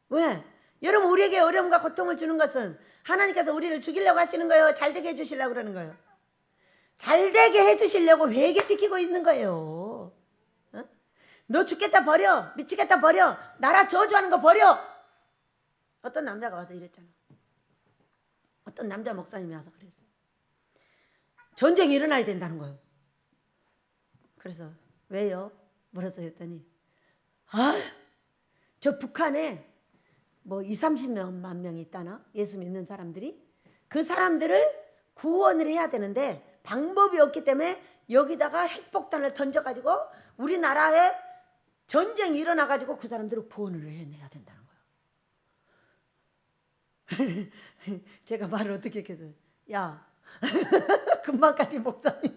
왜? 여러분, 우리에게 어려움과 고통을 주는 것은 하나님께서 우리를 죽이려고 하시는 거예요? 잘 되게 해주시려고 그러는 거예요? 잘 되게 해주시려고 회개시키고 있는 거예요. 어? 너 죽겠다 버려. 미치겠다 버려. 나라 저주하는 거 버려. 어떤 남자가 와서 이랬잖아. 어떤 남자 목사님이 와서 그랬어요. 전쟁이 일어나야 된다는 거예요. 그래서 왜요? 물어서 했더니 저 북한에 뭐 20-30만 명이 있다나? 예수 믿는 사람들이. 그 사람들을 구원을 해야 되는데 방법이 없기 때문에 여기다가 핵폭탄을 던져가지고 우리나라에 전쟁이 일어나가지고 그 사람들을 구원을 해내야 된다는 거예요. 제가 말을 어떻게 했어요? 야, 금방까지 목사님.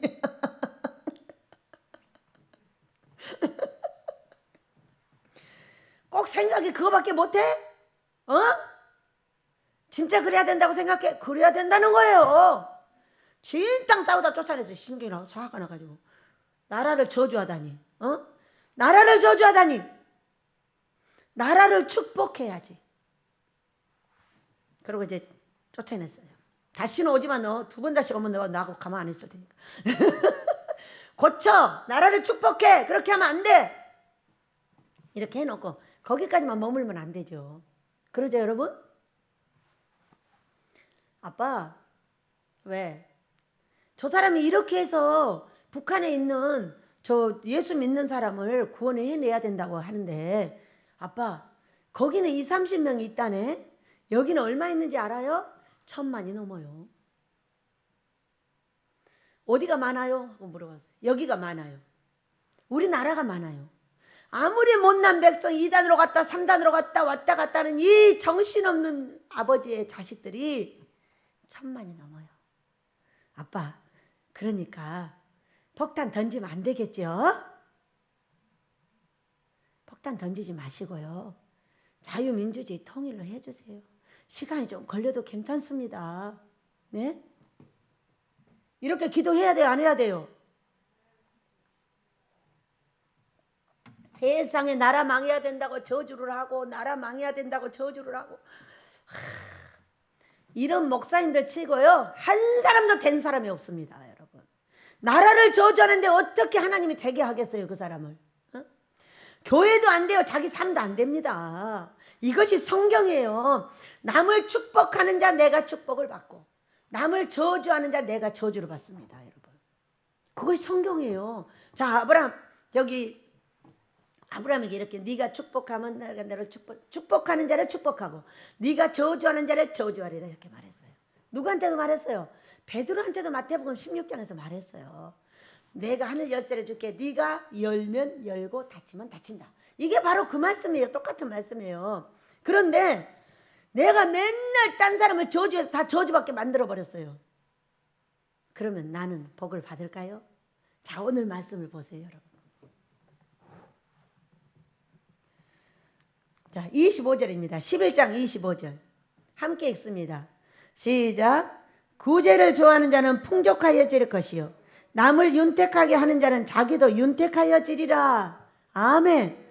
꼭 생각이 그거밖에 못해? 어? 진짜 그래야 된다고 생각해? 그래야 된다는 거예요. 진땅 싸우다 쫓아내서 신경이 화가 나가지고 나라를 저주하다니. 나라를 저주하다니. 나라를 축복해야지. 그리고 이제 쫓아냈어요. 다시는 오지마. 너 두 번 다시 오면 너 나하고 가만 안 있을 테니까. 고쳐. 나라를 축복해. 그렇게 하면 안 돼. 이렇게 해놓고 거기까지만 머물면 안 되죠. 그러죠, 여러분? 아빠, 왜? 저 사람이 이렇게 해서 북한에 있는 저 예수 믿는 사람을 구원을 해내야 된다고 하는데, 아빠, 거기는 20-30명이 있다네? 여기는 얼마 있는지 알아요? 1000만이 넘어요. 어디가 많아요? 하고 물어봤어요. 여기가 많아요. 우리나라가 많아요. 아무리 못난 백성 2단으로 갔다 3단으로 갔다 왔다 갔다 하는 이 정신없는 아버지의 자식들이 1000만이 넘어요. 아빠, 그러니까 폭탄 던지면 안 되겠죠? 폭탄 던지지 마시고요. 자유민주주의 통일로 해주세요. 시간이 좀 걸려도 괜찮습니다. 네? 이렇게 기도해야 돼요? 안 해야 돼요? 세상에 나라 망해야 된다고 저주를 하고 나라 망해야 된다고 저주를 하고 이런 목사님들 치고요. 한 사람도 된 사람이 없습니다. 여러분. 나라를 저주하는데 어떻게 하나님이 되게 하겠어요? 그 사람을. 교회도 안 돼요. 자기 삶도 안 됩니다. 이것이 성경이에요. 남을 축복하는 자 내가 축복을 받고 남을 저주하는 자 내가 저주를 받습니다. 여러분. 그것이 성경이에요. 자, 아브라함에게 이렇게 네가 축복하면 내가 너를 축복하는 자를 축복하고 네가 저주하는 자를 저주하리라 이렇게 말했어요. 누구한테도 말했어요? 베드로한테도 마태복음 16장에서 말했어요. 내가 하늘 열쇠를 줄게. 네가 열면 열고 닫히면 닫힌다. 이게 바로 그 말씀이에요. 똑같은 말씀이에요. 그런데 내가 맨날 딴 사람을 저주해서 다 저주받게 만들어버렸어요. 그러면 나는 복을 받을까요? 자, 오늘 말씀을 보세요, 여러분. 자, 25절입니다. 11장 25절. 함께 읽습니다. 시작. 구제를 좋아하는 자는 풍족하여 질 것이요 남을 윤택하게 하는 자는 자기도 윤택하여 지리라. 아멘.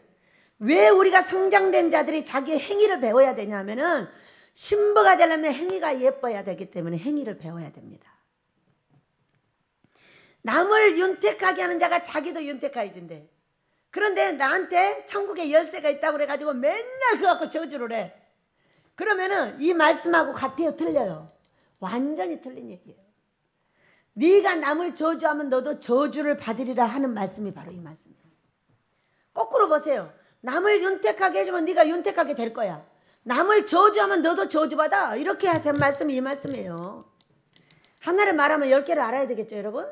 왜 우리가 성장된 자들이 자기의 행위를 배워야 되냐면은 신부가 되려면 행위가 예뻐야 되기 때문에 행위를 배워야 됩니다. 남을 윤택하게 하는 자가 자기도 윤택해진대. 그런데 나한테 천국에 열쇠가 있다고 그래가지고 맨날 그거 갖고 저주를 해. 그러면은 이 말씀하고 같아요? 틀려요? 완전히 틀린 얘기예요. 네가 남을 저주하면 너도 저주를 받으리라 하는 말씀이 바로 이 말씀이에요. 거꾸로 보세요. 남을 윤택하게 해주면 네가 윤택하게 될 거야. 남을 저주하면 너도 저주받아. 이렇게 해야 된 말씀이 이 말씀이에요. 하나를 말하면 10개를 알아야 되겠죠, 여러분?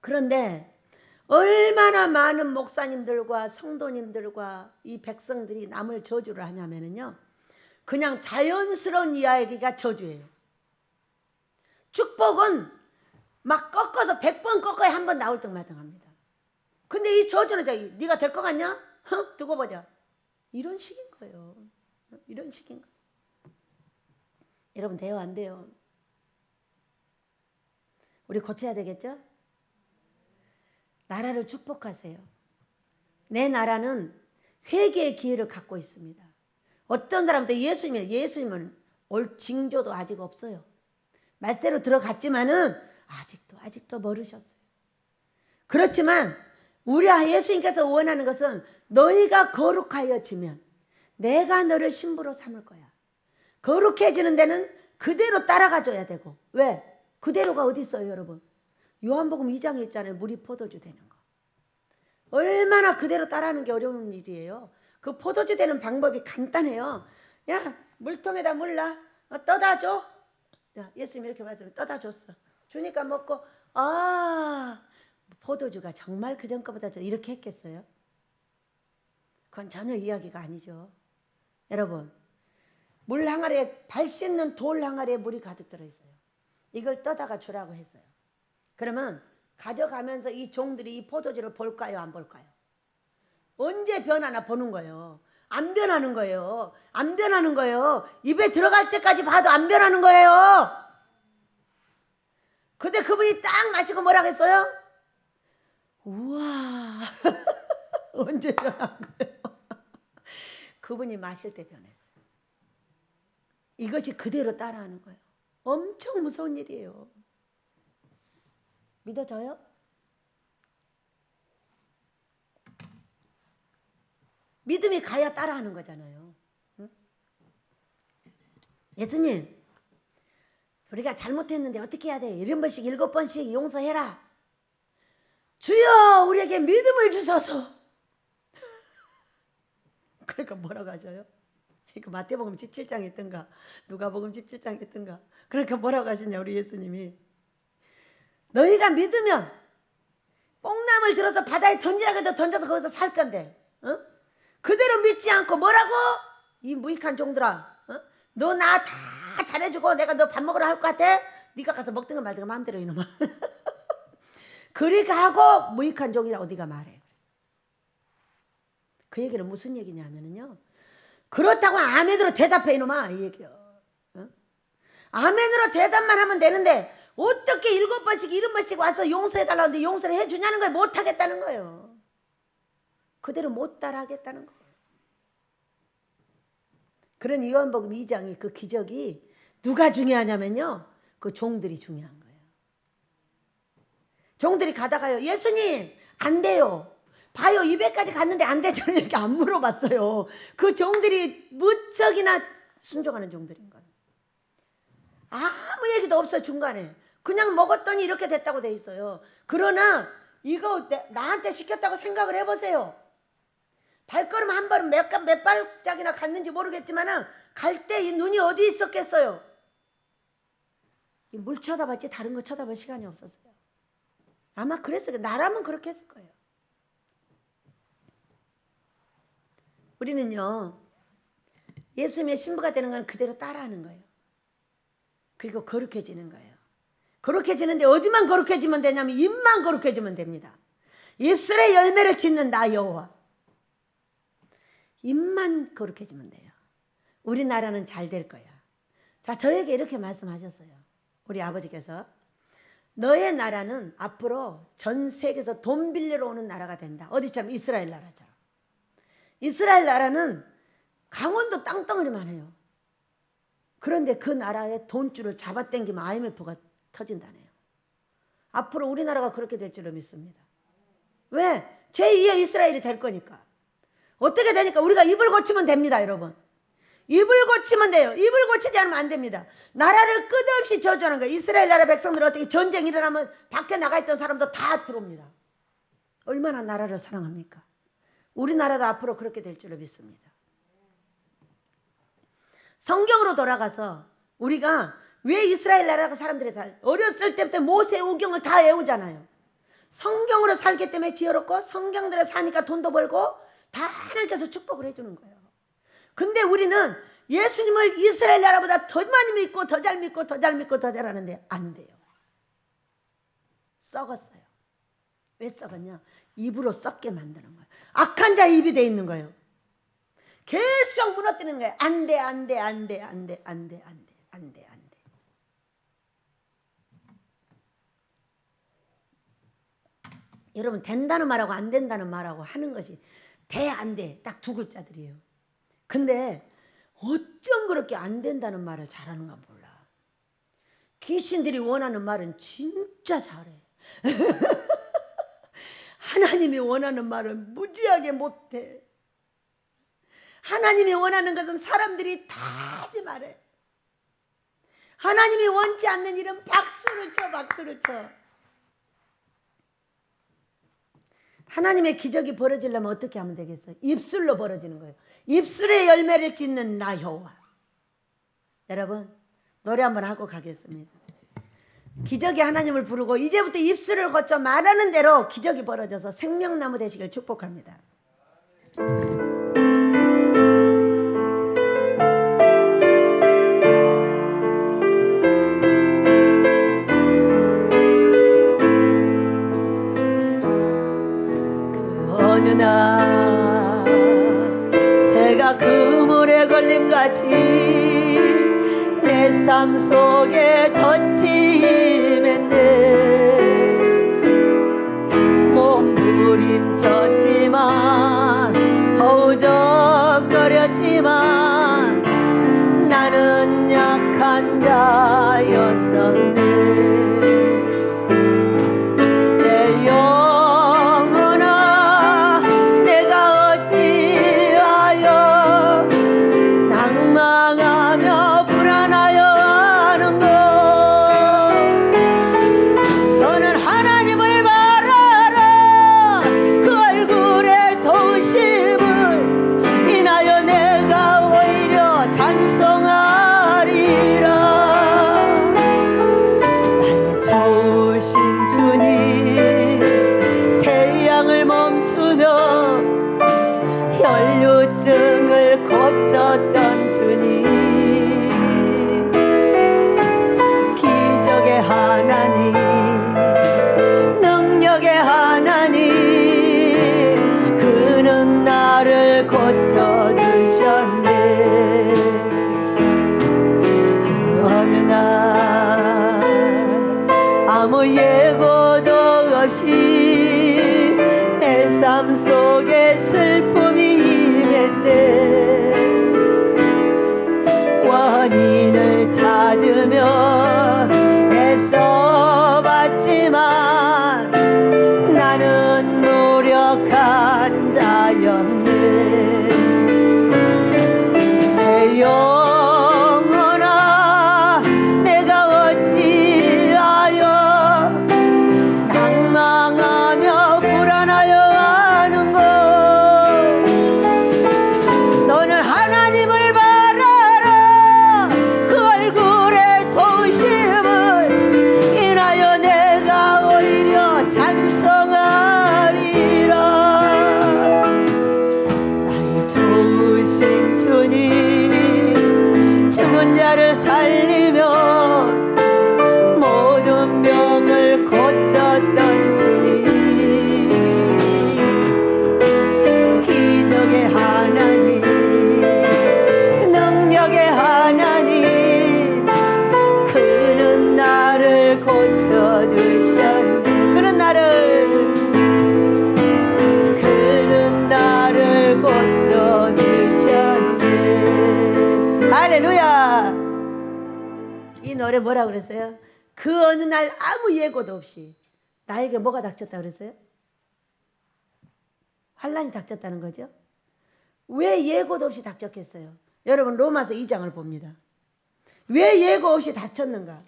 그런데 얼마나 많은 목사님들과 성도님들과 이 백성들이 남을 저주를 하냐면요. 그냥 자연스러운 이야기가 저주예요. 축복은 막 꺾어서 100번 꺾어야 한 번 나올 듯마땅합니다. 근데 이 저주는 네가 될 것 같냐? 두고 보자. 이런 식인 거예요. 이런 식인 거예요. 여러분 돼요? 안 돼요? 우리 고쳐야 되겠죠? 나라를 축복하세요. 내 나라는 회개의 기회를 갖고 있습니다. 어떤 사람도 예수님은 올 징조도 아직 없어요. 말세로 들어갔지만은 아직도 멀으셨어요. 그렇지만 우리 예수님께서 원하는 것은 너희가 거룩하여지면 내가 너를 신부로 삼을 거야. 거룩해지는 데는 그대로 따라가줘야 되고. 왜? 그대로가 어디 있어요, 여러분? 요한복음 2장에 있잖아요. 물이 포도주 되는 거. 얼마나 그대로 따라하는 게 어려운 일이에요. 그 포도주 되는 방법이 간단해요. 야, 물통에다 물 놔. 떠다 줘. 야, 예수님 이렇게 말씀해. 떠다 줬어. 주니까 먹고 포도주가 정말 그전 거보다 이렇게 했겠어요? 그건 전혀 이야기가 아니죠. 여러분, 물 항아리에 발 씻는 돌 항아리에 물이 가득 들어있어요. 이걸 떠다가 주라고 했어요. 그러면 가져가면서 이 종들이 이 포도주를 볼까요? 안 볼까요? 언제 변하나 보는 거예요. 안 변하는 거예요. 안 변하는 거예요. 입에 들어갈 때까지 봐도 안 변하는 거예요. 근데 그분이 딱 마시고 뭐라고 했어요? 우와. 언제 변한 거예요? 그분이 마실 때 변했어요. 이것이 그대로 따라하는 거예요. 엄청 무서운 일이에요. 믿어져요? 믿음이 가야 따라하는 거잖아요. 응? 예수님, 우리가 잘못했는데 어떻게 해야 돼? 7번씩 7번씩 용서해라. 주여, 우리에게 믿음을 주소서. 그러니까 뭐라고 하셔요? 그러니까 마태복음 17장에 있던가 누가복음 17장에 있던가. 그러니까 뭐라고 하시냐 우리 예수님이. 너희가 믿으면 뽕나물 들어서 바다에 던지라고 해도 던져서 거기서 살 건데 그대로 믿지 않고 뭐라고? 이 무익한 종들아, 너 나 다 잘해주고 내가 너 밥 먹으러 할 것 같아? 네가 가서 먹든가 말든가 마음대로 이놈아. 그리가 하고 무익한 종이라고 네가 말해. 그 얘기는 무슨 얘기냐면요, 그렇다고 아멘으로 대답해 이놈아, 이 얘기요. 아멘으로 대답만 하면 되는데 어떻게 7번씩 7번씩 와서 용서해달라는데 용서를 해주냐는 거예요. 못하겠다는 거예요. 그대로 못 따라하겠다는 거예요. 그런 요한복음 2장의 그 기적이 누가 중요하냐면요, 그 종들이 중요한 거예요. 종들이 가다가요, 예수님 안 돼요. 봐요, 200까지 갔는데 안 돼. 저는 이렇게 안 물어봤어요. 그 종들이 무척이나 순종하는 종들인 거예요. 아무 얘기도 없어 중간에. 그냥 먹었더니 이렇게 됐다고 돼 있어요. 그러나 이거 나한테 시켰다고 생각을 해보세요. 발걸음 한 발은 몇 발짝이나 갔는지 모르겠지만은 갈 때 이 눈이 어디 있었겠어요? 이 물 쳐다봤지 다른 거 쳐다볼 시간이 없었어요. 아마 그랬어요. 나라면 그렇게 했을 거예요. 우리는요, 예수님의 신부가 되는 건 그대로 따라하는 거예요. 그리고 거룩해지는 거예요. 거룩해지는데 어디만 거룩해지면 되냐면 입만 거룩해지면 됩니다. 입술에 열매를 짓는 나 여호와. 입만 거룩해지면 돼요. 우리나라는 잘 될 거야. 자, 저에게 이렇게 말씀하셨어요. 우리 아버지께서. 너의 나라는 앞으로 전 세계에서 돈 빌리러 오는 나라가 된다. 어디처럼? 이스라엘 나라처럼. 이스라엘 나라는 강원도 땅덩어리만 해요. 그런데 그 나라의 돈줄을 잡아당기면 IMF가 터진다네요. 앞으로 우리나라가 그렇게 될 줄로 믿습니다. 왜? 제2의 이스라엘이 될 거니까. 어떻게 되니까? 우리가 입을 고치면 됩니다, 여러분. 입을 고치면 돼요. 입을 고치지 않으면 안 됩니다. 나라를 끝없이 저주하는 거예요. 이스라엘 나라 백성들 어떻게 전쟁 일어나면 밖에 나가 있던 사람도 다 들어옵니다. 얼마나 나라를 사랑합니까? 우리나라도 앞으로 그렇게 될 줄로 믿습니다. 성경으로 돌아가서 우리가 왜 이스라엘 나라가 사람들이 어렸을 때부터 모세 오경을 다 외우잖아요. 성경으로 살기 때문에 지혜롭고 성경대로 사니까 돈도 벌고 다 하나님께서 축복을 해주는 거예요. 근데 우리는 예수님을 이스라엘 나라보다 더 많이 믿고 더 잘 믿고 더 잘 믿고 더 잘하는데 안 돼요. 썩었어요. 왜 썩었냐? 입으로 썩게 만드는 거예요. 악한 자의 입이 돼 있는 거예요. 계속 무너뜨리는 거예요. 안 돼, 안 돼, 안 돼, 안 돼, 안 돼, 안 돼, 안 돼, 안 돼. 여러분, 된다는 말하고 안 된다는 말하고 하는 것이 돼, 안 돼, 딱 두 글자들이에요. 근데 어쩜 그렇게 안 된다는 말을 잘하는가 몰라. 귀신들이 원하는 말은 진짜 잘해. 하나님이 원하는 말은 무지하게 못해. 하나님이 원하는 것은 사람들이 다 하지 말해. 하나님이 원치 않는 일은 박수를 쳐, 박수를 쳐. 하나님의 기적이 벌어지려면 어떻게 하면 되겠어요? 입술로 벌어지는 거예요. 입술에 열매를 짓는 나 여호와. 여러분, 노래 한번 하고 가겠습니다. 기적이 하나님을 부르고 이제부터 입술을 거쳐 말하는 대로 기적이 벌어져서 생명나무 되시길 축복합니다. 어느 날 새가 그물에 걸림같이 내 삶 속에 덧짐했네. 몸부림쳤지만 허우적거렸지만 나는 약한 자였었네. 내 영혼아 내가 어찌하여 낭망하며 불안하여 하는고. 너는 하나님을 바라라. 그 얼굴의 도우심을 인하여 내가 오히려 찬송하리라. 나의 좋으신 주님, 태양을 멈추며 혈류증을 고쳤던 주님, 기적의 하나님, 능력의 하나님, 그는 나를 고쳐주셨네. 그 어느 날 아무 예고도 없이 내 삶 속에 슬픔이 임했네. 원인을 찾으며 애써봤지만 나는 무력한 자였네. 내 영혼아 내가 어찌하여 낭망하며 불안하여 하는고. 너는 하나님을 바라라. 할렐루야. 이 노래 뭐라 그랬어요? 그 어느 날 아무 예고도 없이 나에게 뭐가 닥쳤다 그랬어요? 환란이 닥쳤다는 거죠. 왜 예고도 없이 닥쳤겠어요? 여러분 로마서 2장을 봅니다. 왜 예고 없이 닥쳤는가?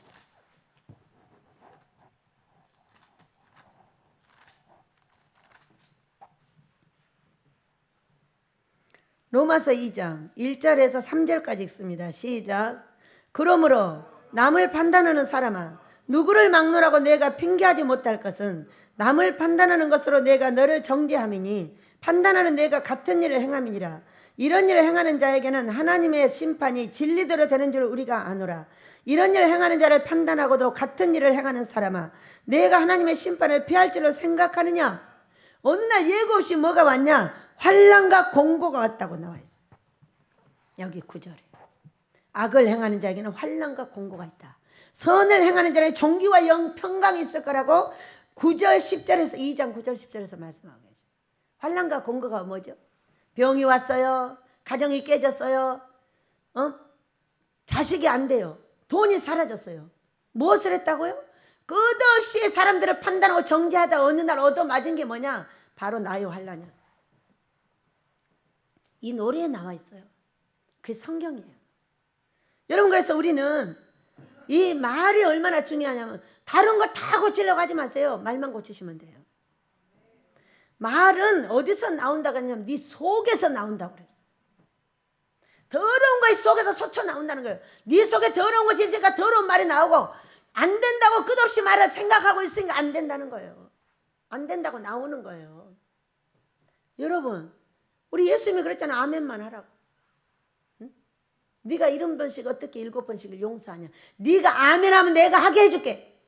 로마서 2장 1절에서 3절까지 읽습니다. 시작. 그러므로 남을 판단하는 사람아, 누구를 막노라고 내가 핑계하지 못할 것은 남을 판단하는 것으로 내가 너를 정죄함이니 판단하는 내가 같은 일을 행함이니라. 이런 일을 행하는 자에게는 하나님의 심판이 진리대로 되는 줄 우리가 아노라. 이런 일을 행하는 자를 판단하고도 같은 일을 행하는 사람아, 내가 하나님의 심판을 피할 줄로 생각하느냐? 어느 날 예고 없이 뭐가 왔냐? 환난과 공고가 왔다고 나와 있어요. 여기 9절에 악을 행하는 자에게는 환난과 공고가 있다. 선을 행하는 자는 존귀와 평강이 있을 거라고 9절 10절에서 2장 9절 10절에서 말씀하고 계세요. 환난과 공고가 뭐죠? 병이 왔어요. 가정이 깨졌어요. 자식이 안 돼요. 돈이 사라졌어요. 무엇을 했다고요? 끝없이 사람들을 판단하고 정죄하다 어느 날 얻어맞은 게 뭐냐? 바로 나의 환난이었어요. 이 노래에 나와 있어요. 그게 성경이에요. 여러분, 그래서 우리는 이 말이 얼마나 중요하냐면 다른 거 다 고치려고 하지 마세요. 말만 고치시면 돼요. 말은 어디서 나온다고 하냐면 네 속에서 나온다고 그랬어요. 더러운 것이 속에서 솟쳐 나온다는 거예요. 네 속에 더러운 것이 있으니까 더러운 말이 나오고, 안 된다고 끝없이 말을 생각하고 있으니까 안 된다는 거예요. 안 된다고 나오는 거예요. 여러분, 우리 예수님이 그랬잖아. 아멘만 하라고. 응? 네가 7번씩 어떻게 7번씩을 용서하냐? 네가 아멘하면 내가 하게 해줄게.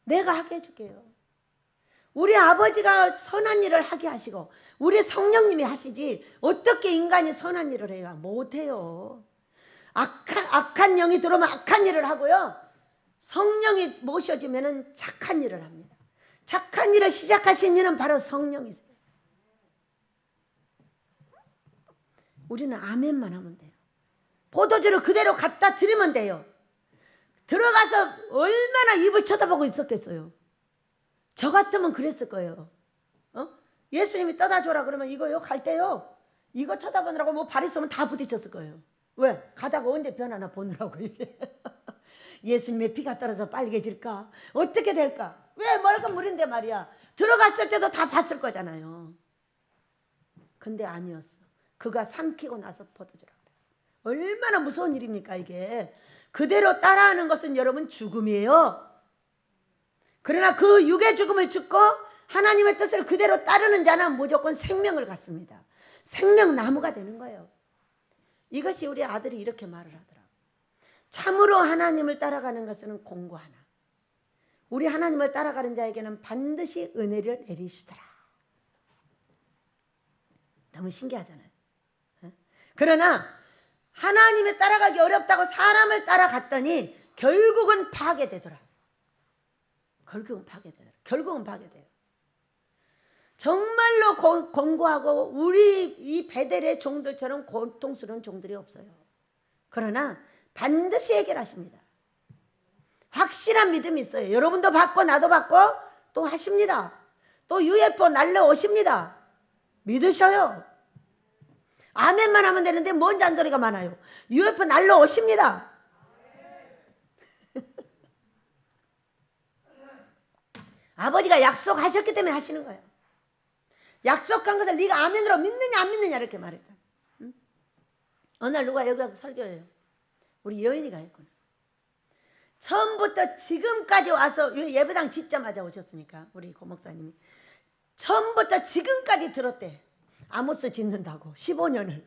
내가 하게 해줄게요. 우리 아버지가 선한 일을 하게 하시고 우리 성령님이 하시지 어떻게 인간이 선한 일을 해요? 못해요. 악한 영이 들어오면 악한 일을 하고요. 성령이 모셔지면 착한 일을 합니다. 착한 일을 시작하신 이는 바로 성령이세요. 우리는 아멘만 하면 돼요. 포도주를 그대로 갖다 드리면 돼요. 들어가서 얼마나 입을 쳐다보고 있었겠어요. 저 같으면 그랬을 거예요. 예수님이 떠다 줘라 그러면 이거요 갈 때요 이거 쳐다보느라고 뭐 발 있으면 다 부딪혔을 거예요. 왜? 가다가 언제 변하나 보느라고. 이게 예수님의 피가 떨어져 빨개질까? 어떻게 될까? 왜 맑은 물인데 말이야. 들어갔을 때도 다 봤을 거잖아요. 근데 아니었어. 그가 삼키고 나서 포도주라. 얼마나 무서운 일입니까 이게. 그대로 따라하는 것은 여러분 죽음이에요. 그러나 그 육의 죽음을 죽고 하나님의 뜻을 그대로 따르는 자는 무조건 생명을 갖습니다. 생명나무가 되는 거예요. 이것이 우리 아들이 이렇게 말을 하더라고요. 참으로 하나님을 따라가는 것은 공고 하나. 우리 하나님을 따라가는 자에게는 반드시 은혜를 내리시더라. 너무 신기하잖아요. 그러나 하나님을 따라가기 어렵다고 사람을 따라갔더니 결국은 파괴되더라. 결국은 파괴돼요. 정말로 공고하고 우리 이 베델의 종들처럼 고통스러운 종들이 없어요. 그러나 반드시 해결하십니다. 확실한 믿음이 있어요. 여러분도 받고 나도 받고 또 하십니다. 또 UFO 날려오십니다. 믿으셔요. 아멘만 하면 되는데 뭔 잔소리가 많아요. UFO 날려오십니다. 아버지가 약속하셨기 때문에 하시는 거예요. 약속한 것을 네가 아멘으로 믿느냐 안 믿느냐 이렇게 말했잖아. 응? 어느 날 누가 여기 와서 설교해요. 우리 여인이가 했구나. 처음부터 지금까지 와서 예배당 짓자마자 오셨으니까 우리 고목사님이 처음부터 지금까지 들었대. 아모스 짓는다고 15년을.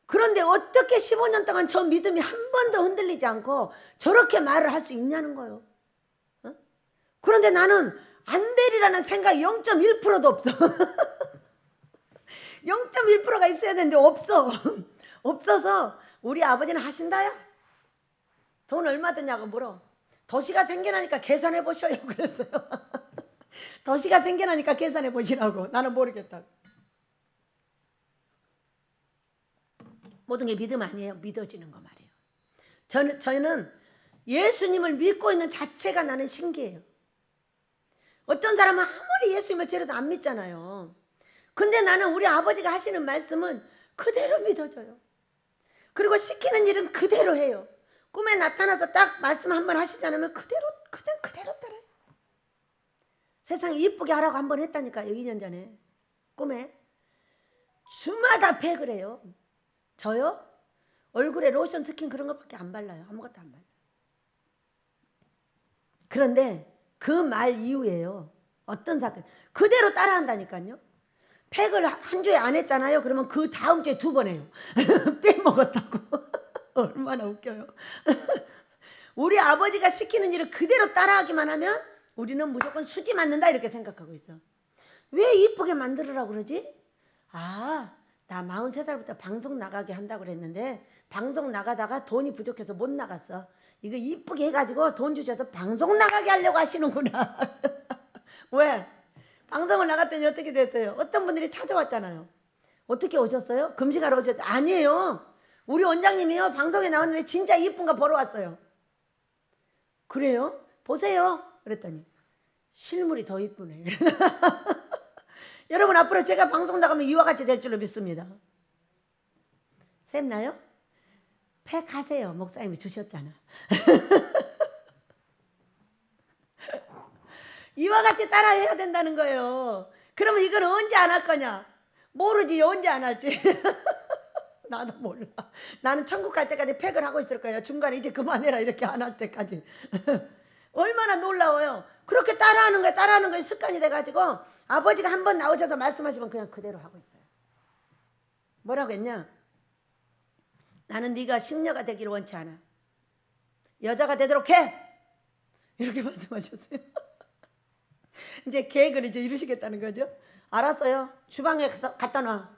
그런데 어떻게 15년 동안 저 믿음이 한 번도 흔들리지 않고 저렇게 말을 할 수 있냐는 거예요. 그런데 나는 안 되리라는 생각이 0.1%도 없어. 0.1%가 있어야 되는데 없어. 없어서 우리 아버지는 하신다요. 돈 얼마 드냐고 물어. 도시가 생겨나니까 계산해 보셔요. 그랬어요. 도시가 생겨나니까 계산해 보시라고. 나는 모르겠다고. 모든 게 믿음 아니에요. 믿어지는 거 말이에요. 저는 예수님을 믿고 있는 자체가 나는 신기해요. 어떤 사람은 아무리 예수님을 제려도 안 믿잖아요. 근데 나는 우리 아버지가 하시는 말씀은 그대로 믿어져요. 그리고 시키는 일은 그대로 해요. 꿈에 나타나서 딱 말씀 한번 하시지 않으면 그대로 따라요. 세상 이쁘게 하라고 한번 했다니까요. 2년 전에 꿈에 주마다 팩을 해요. 저요? 얼굴에 로션 스킨 그런 것밖에 안 발라요. 아무것도 안 발라요. 그런데 그 말 이후에요. 어떤 사건 그대로 따라한다니까요. 팩을 한 주에 안 했잖아요. 그러면 그 다음 주에 2번 해요. 빼먹었다고. 얼마나 웃겨요. 우리 아버지가 시키는 일을 그대로 따라하기만 하면 우리는 무조건 수지 맞는다 이렇게 생각하고 있어. 왜 이쁘게 만들으라고 그러지? 아, 나 43살부터 방송 나가게 한다고 그랬는데 방송 나가다가 돈이 부족해서 못 나갔어. 이거 이쁘게 해가지고 돈 주셔서 방송 나가게 하려고 하시는구나. 왜? 방송을 나갔더니 어떻게 됐어요? 어떤 분들이 찾아왔잖아요. 어떻게 오셨어요? 금식하러 오셨죠? 아니에요. 우리 원장님이요. 방송에 나왔는데 진짜 이쁜 거 보러 왔어요. 그래요? 보세요. 그랬더니 실물이 더 이쁘네. 여러분 앞으로 제가 방송 나가면 이와 같이 될 줄로 믿습니다. 샘나요? 팩 하세요. 목사님이 주셨잖아. 이와 같이 따라해야 된다는 거예요. 그러면 이건 언제 안 할 거냐? 모르지. 언제 안 할지. 나도 몰라. 나는 천국 갈 때까지 팩을 하고 있을 거예요. 중간에 이제 그만해라 이렇게 안 할 때까지. 얼마나 놀라워요. 그렇게 따라하는 거에 습관이 돼가지고 아버지가 한번 나오셔서 말씀하시면 그냥 그대로 하고 있어요. 뭐라고 했냐? 나는 네가 식녀가 되기를 원치 않아. 여자가 되도록 해. 이렇게 말씀하셨어요. 이제 계획을 이제 이루시겠다는 거죠. 알았어요. 주방에 갖다 놔.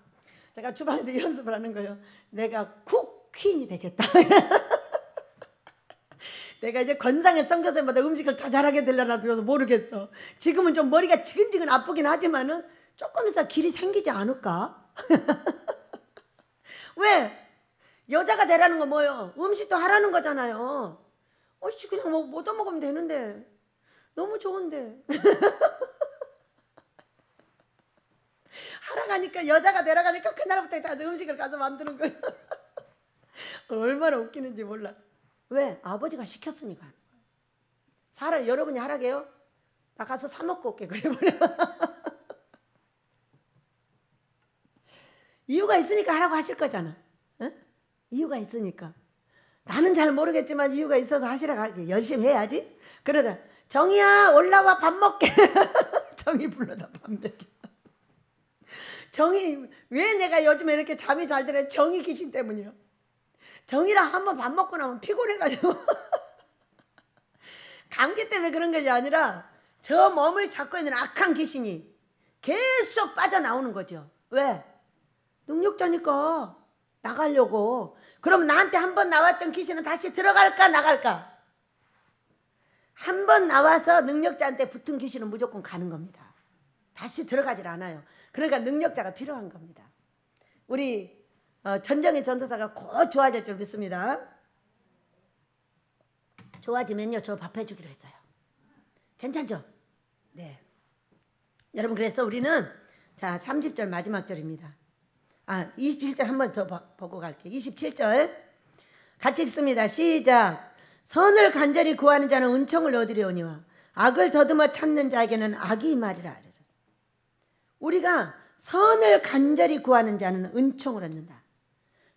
제가 주방에서 연습을 하는 거예요. 내가 쿡퀸이 되겠다. 내가 이제 건상의 선교사님보다 음식을 더 잘하게 되려나 모르겠어. 지금은 좀 머리가 지근지근 아프긴 하지만은 조금 있어 길이 생기지 않을까? 왜? 여자가 되라는 거 뭐예요? 음식도 하라는 거잖아요. 어씨 그냥 뭐 못 얻어먹으면 되는데 너무 좋은데 하라 가니까 여자가 되라 가니까 그날부터 다 음식을 가서 만드는 거예요. 얼마나 웃기는지 몰라. 왜? 아버지가 시켰으니까. 사람 여러분이 하라게요? 나 가서 사 먹고 올게 그래버려. 이유가 있으니까 하라고 하실 거잖아. 응? 이유가 있으니까. 나는 잘 모르겠지만 이유가 있어서 하시라고 할게. 열심히 해야지. 그러다 정이야 올라와 밥 먹게. 정이 불러다 밥 먹게. 정이 왜 내가 요즘에 이렇게 잠이 잘 드냐? 정이 귀신 때문이요. 정이랑 한번 밥 먹고 나면 피곤해가지고 감기 때문에 그런 것이 아니라 저 몸을 잡고 있는 악한 귀신이 계속 빠져나오는 거죠. 왜? 능력자니까 나가려고. 그럼 나한테 한번 나왔던 귀신은 다시 들어갈까 나갈까? 한번 나와서 능력자한테 붙은 귀신은 무조건 가는 겁니다. 다시 들어가질 않아요. 그러니까 능력자가 필요한 겁니다. 우리 전정의 전도사가 곧 좋아질 줄 믿습니다. 좋아지면요 저 밥 해주기로 했어요. 괜찮죠? 네. 여러분 그래서 우리는 자 30절 마지막 절입니다. 27절 한번 더 보고 갈게요. 27절 같이 읽습니다. 시작. 선을 간절히 구하는 자는 은총을 얻으려니와 악을 더듬어 찾는 자에게는 악이 임하리라. 우리가 선을 간절히 구하는 자는 은총을 얻는다.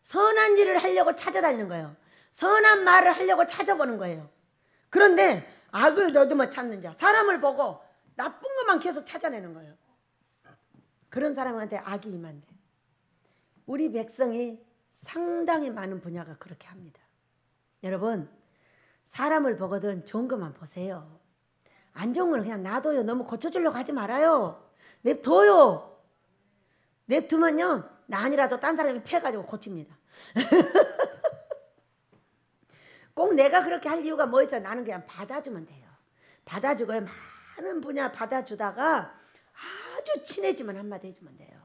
선한 일을 하려고 찾아다니는 거예요. 선한 말을 하려고 찾아보는 거예요. 그런데 악을 더듬어 찾는 자, 사람을 보고 나쁜 것만 계속 찾아내는 거예요. 그런 사람한테 악이 임한대. 우리 백성이 상당히 많은 분야가 그렇게 합니다. 여러분 사람을 보거든 좋은 것만 보세요. 안 좋은 건 그냥 놔둬요. 너무 고쳐주려고 하지 말아요. 냅둬요. 냅두면요 나 아니라도 딴 사람이 패가지고 고칩니다. 꼭 내가 그렇게 할 이유가 뭐 있어요? 나는 그냥 받아주면 돼요. 받아주고 많은 분야 받아주다가 아주 친해지면 한마디 해주면 돼요.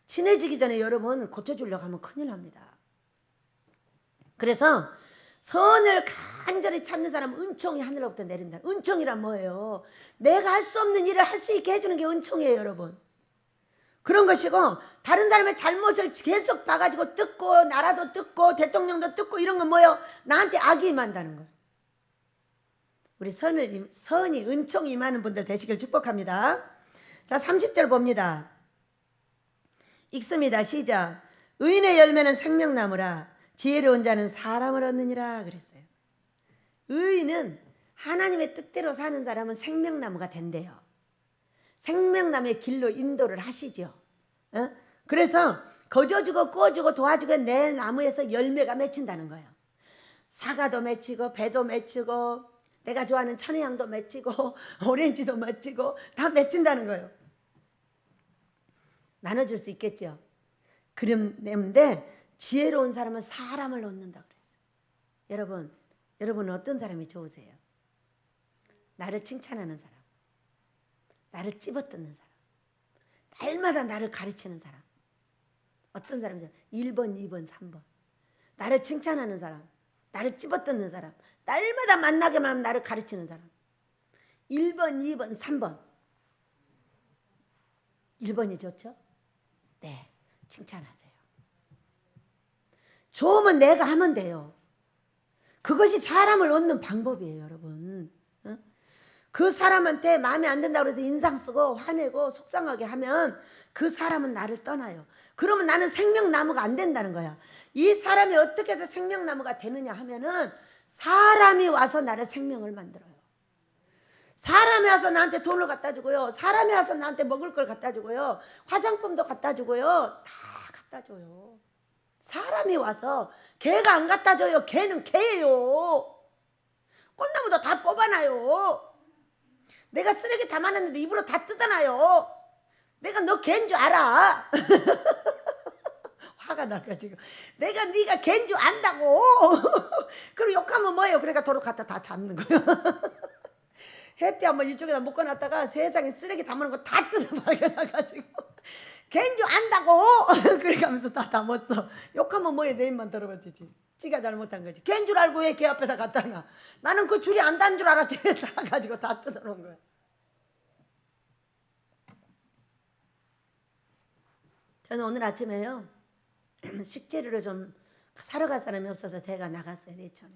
친해지기 전에 여러분 고쳐주려고 하면 큰일 납니다. 그래서 선을 간절히 찾는 사람은 은총이 하늘로부터 내린다. 은총이란 뭐예요? 내가 할 수 없는 일을 할 수 있게 해주는 게 은총이에요, 여러분. 그런 것이고, 다른 사람의 잘못을 계속 봐가지고 뜯고 나라도 뜯고 대통령도 뜯고 이런 건 뭐예요? 나한테 악이 임한다는 거예요. 우리 선이 은총이 임하는 분들 되시길 축복합니다. 자, 30절 봅니다. 읽습니다. 시작. 의인의 열매는 생명나무라 지혜로운 자는 사람을 얻느니라 그랬어요. 의인은 하나님의 뜻대로 사는 사람은 생명나무가 된대요. 생명나무의 길로 인도를 하시죠. 그래서 거저주고 꾸어주고 도와주고 내 나무에서 열매가 맺힌다는 거예요. 사과도 맺히고 배도 맺히고 내가 좋아하는 천혜향도 맺히고 오렌지도 맺히고 다 맺힌다는 거예요. 나눠줄 수 있겠죠. 그런데 지혜로운 사람은 사람을 얻는다 그랬어요. 여러분은 어떤 사람이 좋으세요? 나를 칭찬하는 사람, 나를 찝어뜯는 사람, 날마다 나를 가르치는 사람. 어떤 사람이죠? 1번, 2번, 3번. 나를 칭찬하는 사람, 나를 찝어뜯는 사람, 날마다 만나게만 하면 나를 가르치는 사람. 1번, 2번, 3번. 1번이 좋죠? 네, 칭찬하세요. 좋으면 내가 하면 돼요. 그것이 사람을 얻는 방법이에요, 여러분. 그 사람한테 마음에 안 든다고 해서 인상 쓰고 화내고 속상하게 하면 그 사람은 나를 떠나요. 그러면 나는 생명나무가 안 된다는 거야. 이 사람이 어떻게 해서 생명나무가 되느냐 하면은 사람이 와서 나를 생명을 만들어요. 사람이 와서 나한테 돈을 갖다 주고요. 사람이 와서 나한테 먹을 걸 갖다 주고요. 화장품도 갖다 주고요. 다 갖다 줘요. 사람이 와서. 개가 안 갖다 줘요. 개는 개예요. 꽃나무도 다 뽑아놔요. 내가 쓰레기 담아놨는데 입으로 다 뜯어놔요. 내가 너 개인 줄 알아. 화가 나가지고 내가 네가 개인 줄 안다고. 그럼 욕하면 뭐예요? 그러니까 도로 갖다 다 담는 거예요. 햇빛 한번 이쪽에다 묶어놨다가 세상에 쓰레기 담는 거 다 뜯어 발견해가지고 개인 줄 안다고. 그렇게 하면서 다 담았어. 욕하면 뭐예요? 내 입만 들어버지지. 지가 잘못한 거지. 개인 줄 알고 왜 개 앞에다 갖다 놔. 나는 그 줄이 안 닿는 줄 알았지. 다 가지고 다 뜯어놓은 거야. 저는 오늘 아침에요. 식재료를 좀 사러 갈 사람이 없어서 제가 나갔어요. 내천에.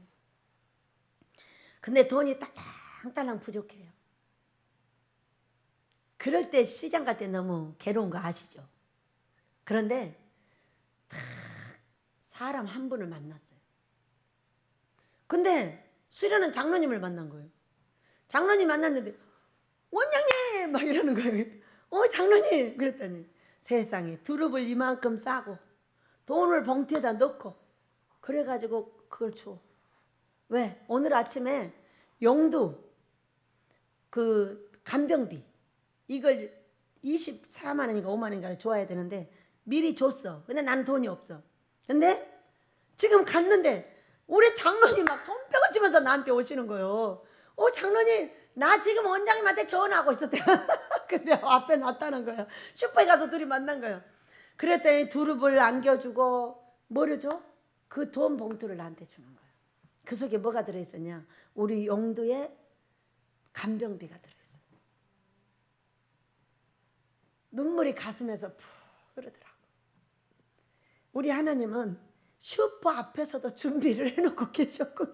근데 돈이 딸랑딸랑 부족해요. 그럴 때 시장 갈 때 너무 괴로운 거 아시죠? 그런데 사람 한 분을 만났어요. 근데 수련은 장로님을 만난 거예요. 장로님 만났는데 원장님 막 이러는 거예요. 장로님 그랬더니 세상에 두릅을 이만큼 싸고 돈을 봉투에다 넣고 그래가지고 그걸 줘. 왜? 오늘 아침에 용두 그 간병비 이걸 24만 원인가 5만 원인가를 줘야 되는데 미리 줬어. 근데 나는 돈이 없어. 근데 지금 갔는데 우리 장로님 막 손뼉을 치면서 나한테 오시는 거예요. 장로님 나 지금 원장님한테 전화하고 있었대요. 근데 앞에 놨다는 거예요. 슈퍼에 가서 둘이 만난 거예요. 그랬더니 두릅을 안겨주고 뭐를 줘? 그 돈 봉투를 나한테 주는 거예요. 그 속에 뭐가 들어있었냐? 우리 용두에 간병비가 들어있었어요. 눈물이 가슴에서 푹 흐르더라고. 우리 하나님은 슈퍼 앞에서도 준비를 해놓고 계셨구나.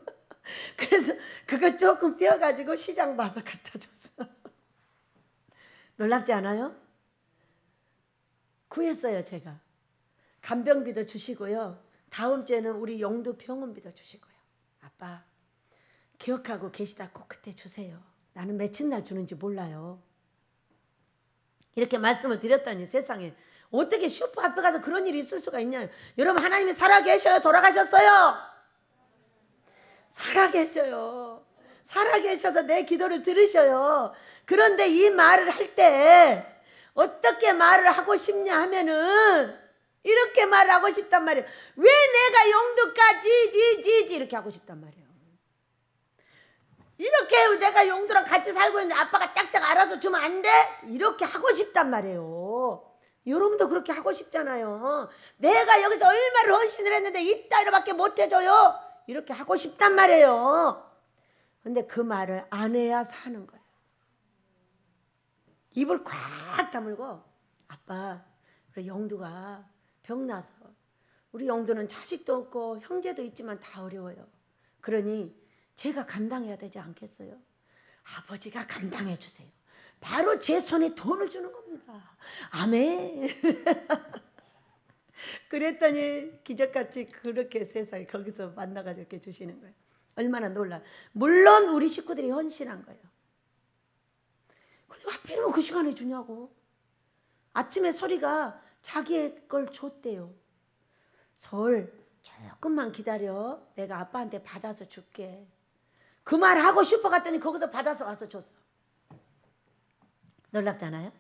그래서 그거 조금 떼어가지고 시장 봐서 갖다 줬어. 놀랍지 않아요? 구했어요 제가. 간병비도 주시고요. 다음 주에는 우리 용두 병원비도 주시고요. 아빠 기억하고 계시다 꼭 그때 주세요. 나는 며칠 날 주는지 몰라요. 이렇게 말씀을 드렸더니 세상에 어떻게 슈퍼 앞에 가서 그런 일이 있을 수가 있냐. 여러분 하나님이 살아계셔요? 돌아가셨어요? 살아계셔요. 살아계셔서 내 기도를 들으셔요. 그런데 이 말을 할 때 어떻게 말을 하고 싶냐 하면은 이렇게 말을 하고 싶단 말이에요. 왜 내가 용두까지 지지지 이렇게 하고 싶단 말이에요. 이렇게 내가 용두랑 같이 살고 있는데 아빠가 딱딱 알아서 주면 안 돼? 이렇게 하고 싶단 말이에요. 여러분도 그렇게 하고 싶잖아요. 내가 여기서 얼마를 헌신을 했는데 이따위로밖에 못 해줘요. 이렇게 하고 싶단 말이에요. 근데 그 말을 안 해야 사는 거예요. 입을 꽉 다물고, 아빠, 우리 영두가 병나서 우리 영두는 자식도 없고 형제도 있지만 다 어려워요. 그러니 제가 감당해야 되지 않겠어요? 아버지가 감당해 주세요. 바로 제 손에 돈을 주는 겁니다. 아멘. 그랬더니 기적같이 그렇게 세상에 거기서 만나가지고 이렇게 주시는 거예요. 얼마나 놀라. 물론 우리 식구들이 헌신한 거예요. 근데 하필이면 그 시간에 주냐고. 아침에 소리가 자기의 걸 줬대요. 설 조금만 기다려. 내가 아빠한테 받아서 줄게. 그 말 하고 싶어 갔더니 거기서 받아서 와서 줬어. 놀랍잖아요.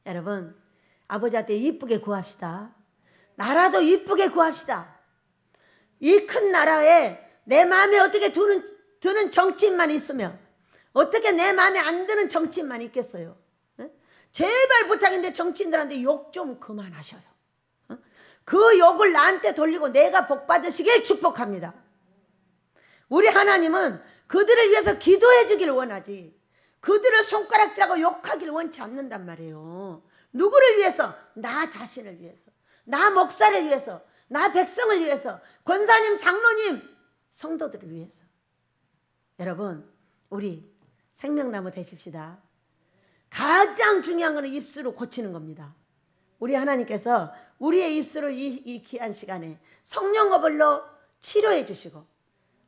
여러분, 아버지한테 이쁘게 구합시다. 나라도 이쁘게 구합시다. 이 큰 나라에 내 마음에 어떻게 드는 정치인만 있으면, 어떻게 내 마음에 안 드는 정치인만 있겠어요? 제발 부탁인데 정치인들한테 욕 좀 그만하셔요. 그 욕을 나한테 돌리고 내가 복 받으시길 축복합니다. 우리 하나님은 그들을 위해서 기도해 주길 원하지, 그들을 손가락질하고 욕하길 원치 않는단 말이에요. 누구를 위해서? 나 자신을 위해서, 나 목사를 위해서, 나 백성을 위해서, 권사님, 장로님, 성도들을 위해서. 여러분, 우리 생명나무 되십시다. 가장 중요한 것은 입술을 고치는 겁니다. 우리 하나님께서 우리의 입술을 이 귀한 시간에 성령어벌로 치료해 주시고,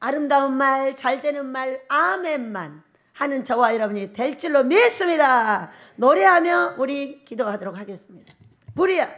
아름다운 말, 잘되는 말, 아멘만 하는 저와 여러분이 될 줄로 믿습니다. 노래하며 우리 기도하도록 하겠습니다. 부리야.